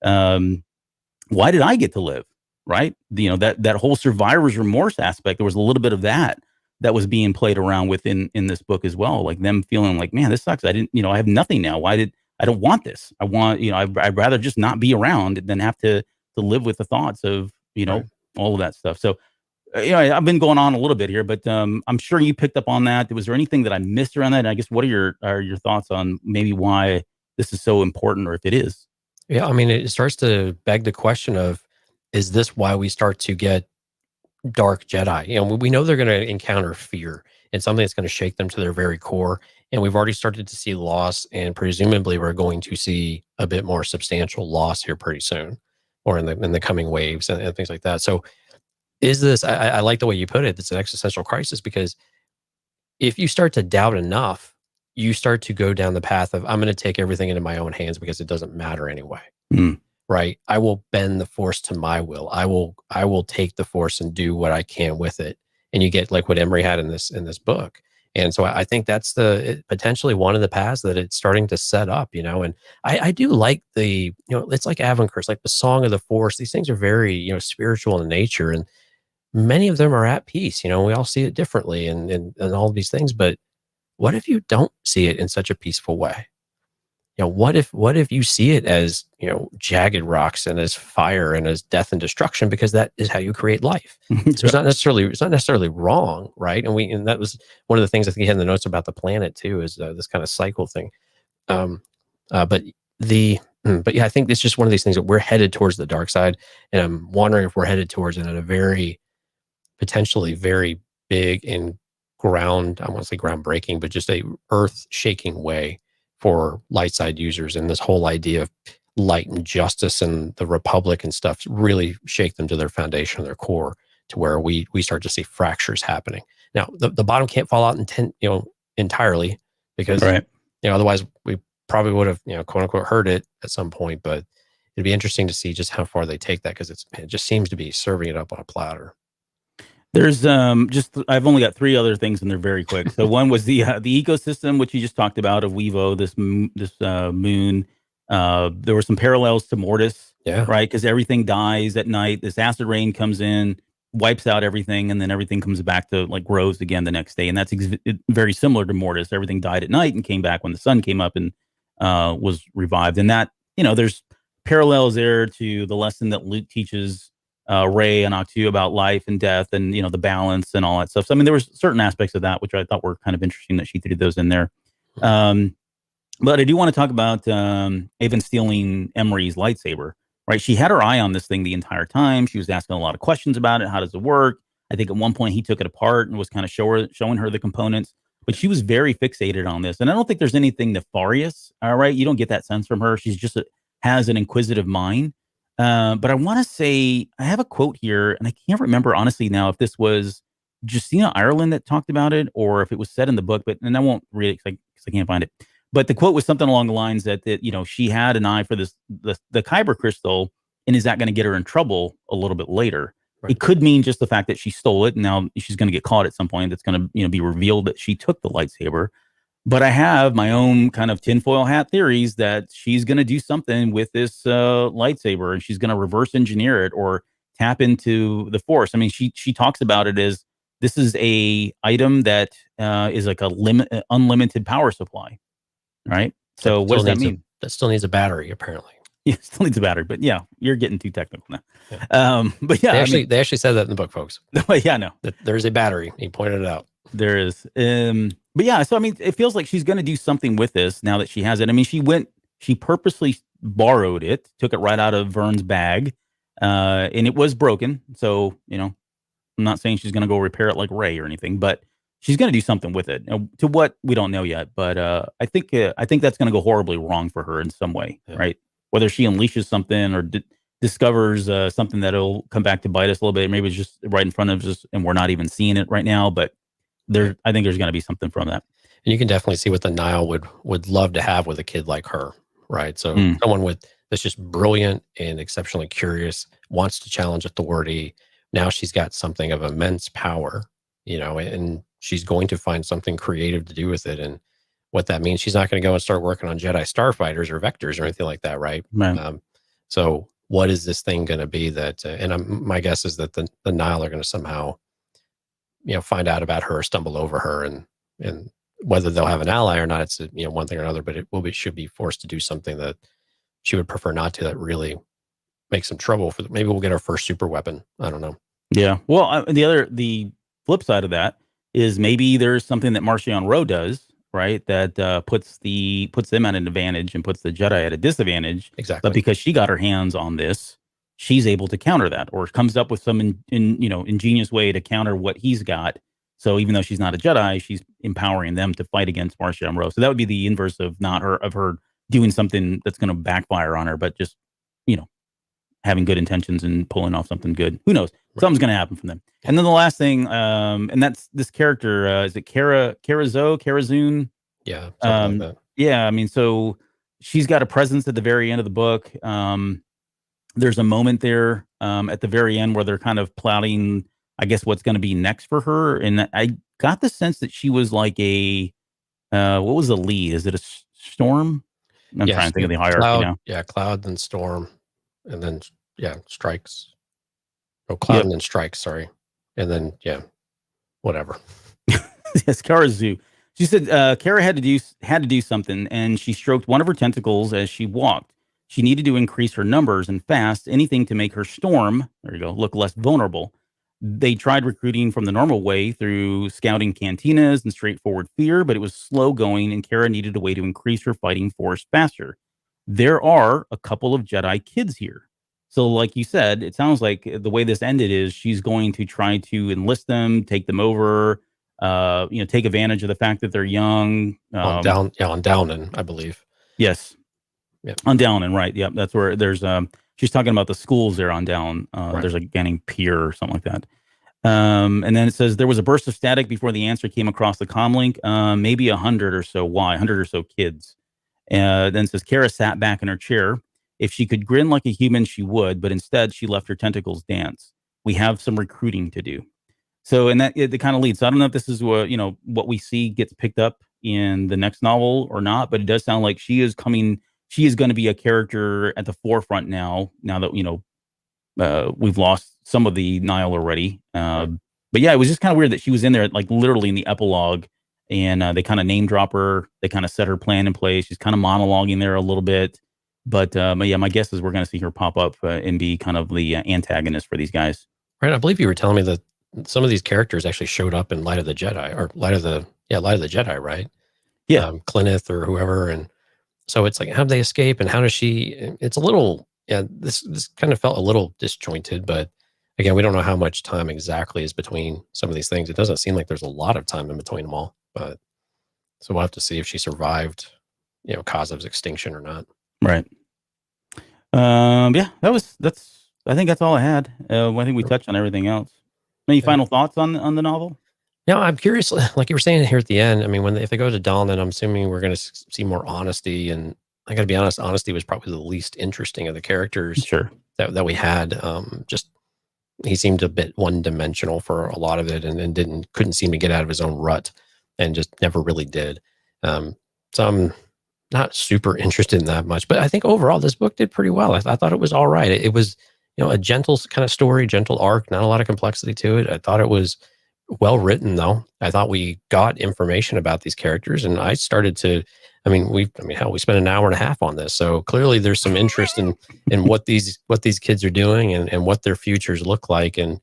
Why did I get to live? Right? That whole survivor's remorse aspect, there was a little bit of that was being played around with in this book as well. Them feeling man, this sucks. I didn't, I have nothing now. I don't want this. I want, I'd rather just not be around than have to live with the thoughts of, all of that stuff. So, I've been going on a little bit here, but I'm sure you picked up on that. Was there anything that I missed around that? And I guess, what are your thoughts on maybe why this is so important, or if it is? Yeah. I mean, it starts to beg the question of, is this why we start to get dark Jedi? We know they're going to encounter fear and something that's going to shake them to their very core. And we've already started to see loss, and presumably we're going to see a bit more substantial loss here pretty soon. or in the coming waves and things like that. So is this, I like the way you put it, it's an existential crisis, because if you start to doubt enough, you start to go down the path of, I'm going to take everything into my own hands because it doesn't matter anyway. Mm. Right? I will bend the force to my will. I will take the force and do what I can with it. And you get like what Emery had in this book. And so I think that's potentially one of the paths that it's starting to set up, and I do like it's like Avankurs, like the Song of the Force. These things are very, spiritual in nature, and many of them are at peace. We all see it differently and all of these things, but what if you don't see it in such a peaceful way? What if you see it as, jagged rocks and as fire and as death and destruction, because that is how you create life. So it's not necessarily wrong, right? And that was one of the things I think he had in the notes about the planet too, is this kind of cycle thing. But yeah, I think it's just one of these things that we're headed towards the dark side, and I'm wondering if we're headed towards it in a very, potentially very big and I want to say groundbreaking, but just a earth-shaking way for light side users. And this whole idea of light and justice and the republic and stuff really shake them to their foundation, their core, to where we start to see fractures happening. Now, the bottom can't fall out entirely, because Right. otherwise we probably would have, quote unquote, heard it at some point. But it'd be interesting to see just how far they take that, because it just seems to be serving it up on a platter. There's I've only got 3 other things, and they're very quick. So one was the ecosystem, which you just talked about, of Wevo, this moon. There were some parallels to Mortis, right? Because everything dies at night. This acid rain comes in, wipes out everything, and then everything comes back to grows again the next day. And that's very similar to Mortis. Everything died at night and came back when the sun came up and was revived. And that, there's parallels there to the lesson that Luke teaches Ray and Octu about life and death, and the balance and all that stuff. So there were certain aspects of that which I thought were kind of interesting that she threw those in there. But I do want to talk about Avon stealing Emery's lightsaber. Right, she had her eye on this thing the entire time. She was asking a lot of questions about it. How does it work? I think at one point he took it apart and was kind of showing her the components. But she was very fixated on this, and I don't think there's anything nefarious. All right, you don't get that sense from her. She's just has an inquisitive mind. But I want to say, I have a quote here, and I can't remember honestly now if this was Justina Ireland that talked about it, or if it was said in the book. And I won't read it because I can't find it. But the quote was something along the lines that she had an eye for the Kyber crystal, and is that going to get her in trouble a little bit later? Right. It could mean just the fact that she stole it, and now she's going to get caught at some point. That's going to be revealed that she took the lightsaber. But I have my own kind of tinfoil hat theories that she's going to do something with this lightsaber, and she's going to reverse engineer it or tap into the Force. She talks about it as this is a item that is like unlimited power supply, right? So what does that mean? That still needs a battery, apparently. Yeah, it still needs a battery, but yeah, you're getting too technical now. Yeah. But yeah, they actually said that in the book, folks. Yeah, no, that there's a battery. He pointed it out. There is. But yeah, so it feels like she's going to do something with this now that she has it. She purposely borrowed it, took it right out of Vern's bag, and it was broken. So, I'm not saying she's going to go repair it like Ray or anything, but she's going to do something with it. To what, we don't know yet, but I think that's going to go horribly wrong for her in some way, right? Whether she unleashes something or discovers something that'll come back to bite us a little bit. Maybe it's just right in front of us and we're not even seeing it right now, but I think there's going to be something from that. And you can definitely see what the Nile would love to have with a kid like her, right? So someone that's just brilliant and exceptionally curious, wants to challenge authority. Now she's got something of immense power, and she's going to find something creative to do with it. And what that means, she's not going to go and start working on Jedi starfighters or vectors or anything like that, right? So what is this thing going to be that? And my guess is that the Nile are going to somehow find out about her, stumble over her, and whether they'll have an ally or not, it's one thing or another, but should be forced to do something that she would prefer not to, that really makes some trouble maybe we'll get our first super weapon. I don't know. Yeah. Well, the flip side of that is maybe there's something that Marchion Ro does, right? That puts them at an advantage and puts the Jedi at a disadvantage. Exactly. But because she got her hands on this, she's able to counter that, or comes up with some ingenious way to counter what he's got. So even though she's not a Jedi, she's empowering them to fight against Marchion Ro. So that would be the inverse of her doing something that's going to backfire on her, but just having good intentions and pulling off something good. Who knows? Something's going to happen from them. And then the last thing, and that's this character. Is it Kara Zune? Yeah, something like that. Yeah, I mean, so she's got a presence at the very end of the book. There's a moment there at the very end where they're kind of plotting, I guess, what's going to be next for her. And I got the sense that she was like a, what was the lead? Is it a storm? I'm trying to think of the hierarchy now. Yeah, Cloud, then Storm, and then, Strikes. Oh, Cloud and then Strikes, sorry. And then, whatever. Yes, Kara Zoo. She said Kara had to do something, and she stroked one of her tentacles as she walked. She needed to increase her numbers and fast, anything to make her Storm, there you go, look less vulnerable. They tried recruiting from the normal way through scouting cantinas and straightforward fear, but it was slow going, and Kara needed a way to increase her fighting force faster. There are a couple of Jedi kids here. So like you said, it sounds like the way this ended is she's going to try to enlist them, take them over, take advantage of the fact that they're young. On Downen, I believe. Yes. Yeah. On Downen, right. Yep. That's where there's she's talking about the schools there on Down. Right. There's a Ganning Pier or something like that. And then it says there was a burst of static before the answer came across the comlink. Maybe 100 or so. Why? 100 or so kids. Then it says Kara sat back in her chair. If she could grin like a human, she would, but instead she left her tentacles dance. We have some recruiting to do. So, and that it kind of leads. So I don't know if this is what we see gets picked up in the next novel or not, but it does sound like she is going to be a character at the forefront now that, we've lost some of the Nile already. But yeah, it was just kind of weird that she was in there, like literally in the epilogue, and they kind of name drop her. They kind of set her plan in place. She's kind of monologuing there a little bit. But yeah, my guess is we're going to see her pop up and be kind of the antagonist for these guys. Right. I believe you were telling me that some of these characters actually showed up in Light of the Jedi, or Light of the Jedi, right? Yeah. Clineth or whoever. And so it's like, how do they escape? And how does she, it's a little, this kind of felt a little disjointed, but again, we don't know how much time exactly is between some of these things. It doesn't seem like there's a lot of time in between them all, but so we'll have to see if she survived, Kazav's extinction or not. Right. Yeah, I think that's all I had. I think we touched on everything else. Any final thoughts on the novel? No, I'm curious, like you were saying here at the end, I mean, if they go to Dahlan, I'm assuming we're going to see more honesty, and I got to be honest, honesty was probably the least interesting of the characters that we had. Just, he seemed a bit one-dimensional for a lot of it, and couldn't seem to get out of his own rut, and just never really did. So I'm not super interested in that much, but I think overall this book did pretty well. I thought it was all right. It was, a gentle kind of story, gentle arc, not a lot of complexity to it. I thought it was well written, though. I thought we got information about these characters, and I started to, we spent an hour and a half on this. So clearly there's some interest in what these kids are doing and what their futures look like, and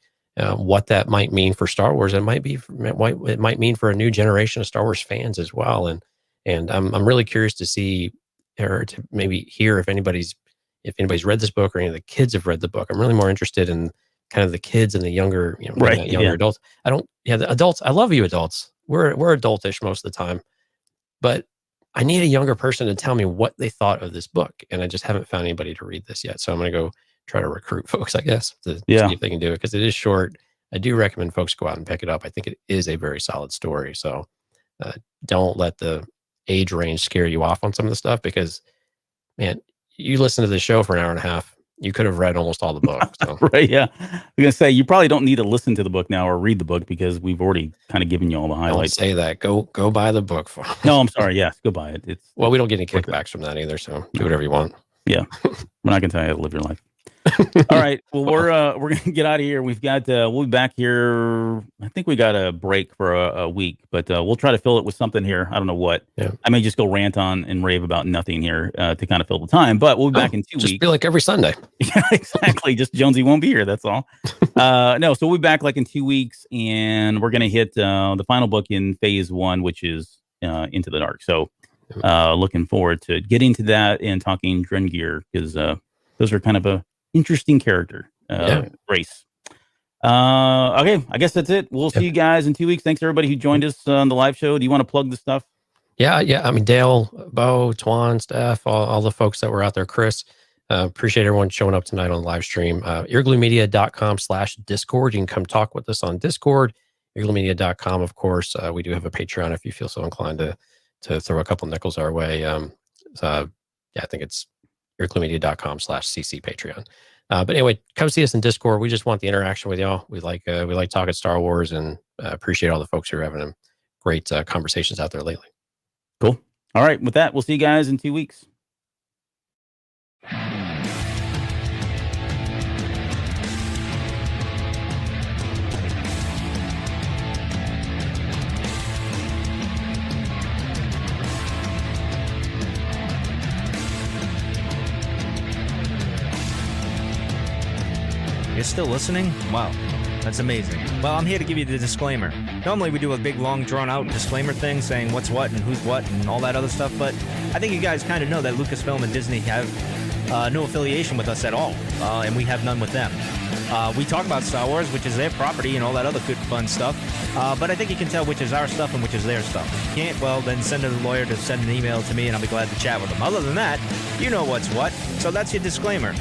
what that might mean for Star Wars. It might mean for a new generation of Star Wars fans as well. And I'm really curious to see, or to maybe hear if anybody's read this book, or any of the kids have read the book. I'm really more interested in kind of the kids and the younger, adults. The adults, I love you adults. We're adultish most of the time, but I need a younger person to tell me what they thought of this book. And I just haven't found anybody to read this yet. So I'm going to go try to recruit folks, I guess, to see if they can do it, because it is short. I do recommend folks go out and pick it up. I think it is a very solid story. So don't let the age range scare you off on some of the stuff, because, man, you listen to the show for an hour and a half, you could have read almost all the books. So. Right, yeah. I'm going to say, you probably don't need to listen to the book now or read the book, because we've already kind of given you all the highlights. Don't say that. Go buy the book. No, I'm sorry. Yes, go buy it. Well, we don't get any kickbacks from that either, so do whatever you want. Yeah. We're not going to tell you how to live your life. All right. Well, we're going to get out of here. We've got we'll be back here. I think we got a break for a week, but we'll try to fill it with something here. I don't know what. Yeah. I may just go rant on and rave about nothing here to kind of fill the time, but we'll be back in 2 weeks. Just feel like every Sunday. Yeah, exactly. Just Jonesy won't be here. That's all. No, so we'll be back like in 2 weeks, and we're going to hit the final book in phase 1, which is Into the Dark. So looking forward to getting to that and talking Drengir, because those are kind of a interesting character race. Okay, I guess that's it. We'll see you guys in 2 weeks. Thanks everybody who joined us on the live show. Do you want to plug the stuff? Yeah. I mean, Dale, Bo, Twan, Steph, all the folks that were out there, Chris, Appreciate everyone showing up tonight on the live stream. earglumedia.com/Discord. You can come talk with us on Discord. earglumedia.com, of course. We do have a Patreon if you feel so inclined to throw a couple nickels our way. I think it's earglumedia.com/CC Patreon. But anyway, come see us in Discord. We just want the interaction with y'all. We like talking Star Wars, and appreciate all the folks who are having great conversations out there lately. Cool. All right. With that, we'll see you guys in 2 weeks. You're still listening? Wow, that's amazing. Well, I'm here to give you the disclaimer. Normally we do a big, long, drawn-out disclaimer thing saying what's what and who's what and all that other stuff, but I think you guys kind of know that Lucasfilm and Disney have no affiliation with us at all, and we have none with them. We talk about Star Wars, which is their property, and all that other good, fun stuff, but I think you can tell which is our stuff and which is their stuff. If you can't, well, then send a lawyer to send an email to me, and I'll be glad to chat with them. Other than that, you know what's what, so that's your disclaimer.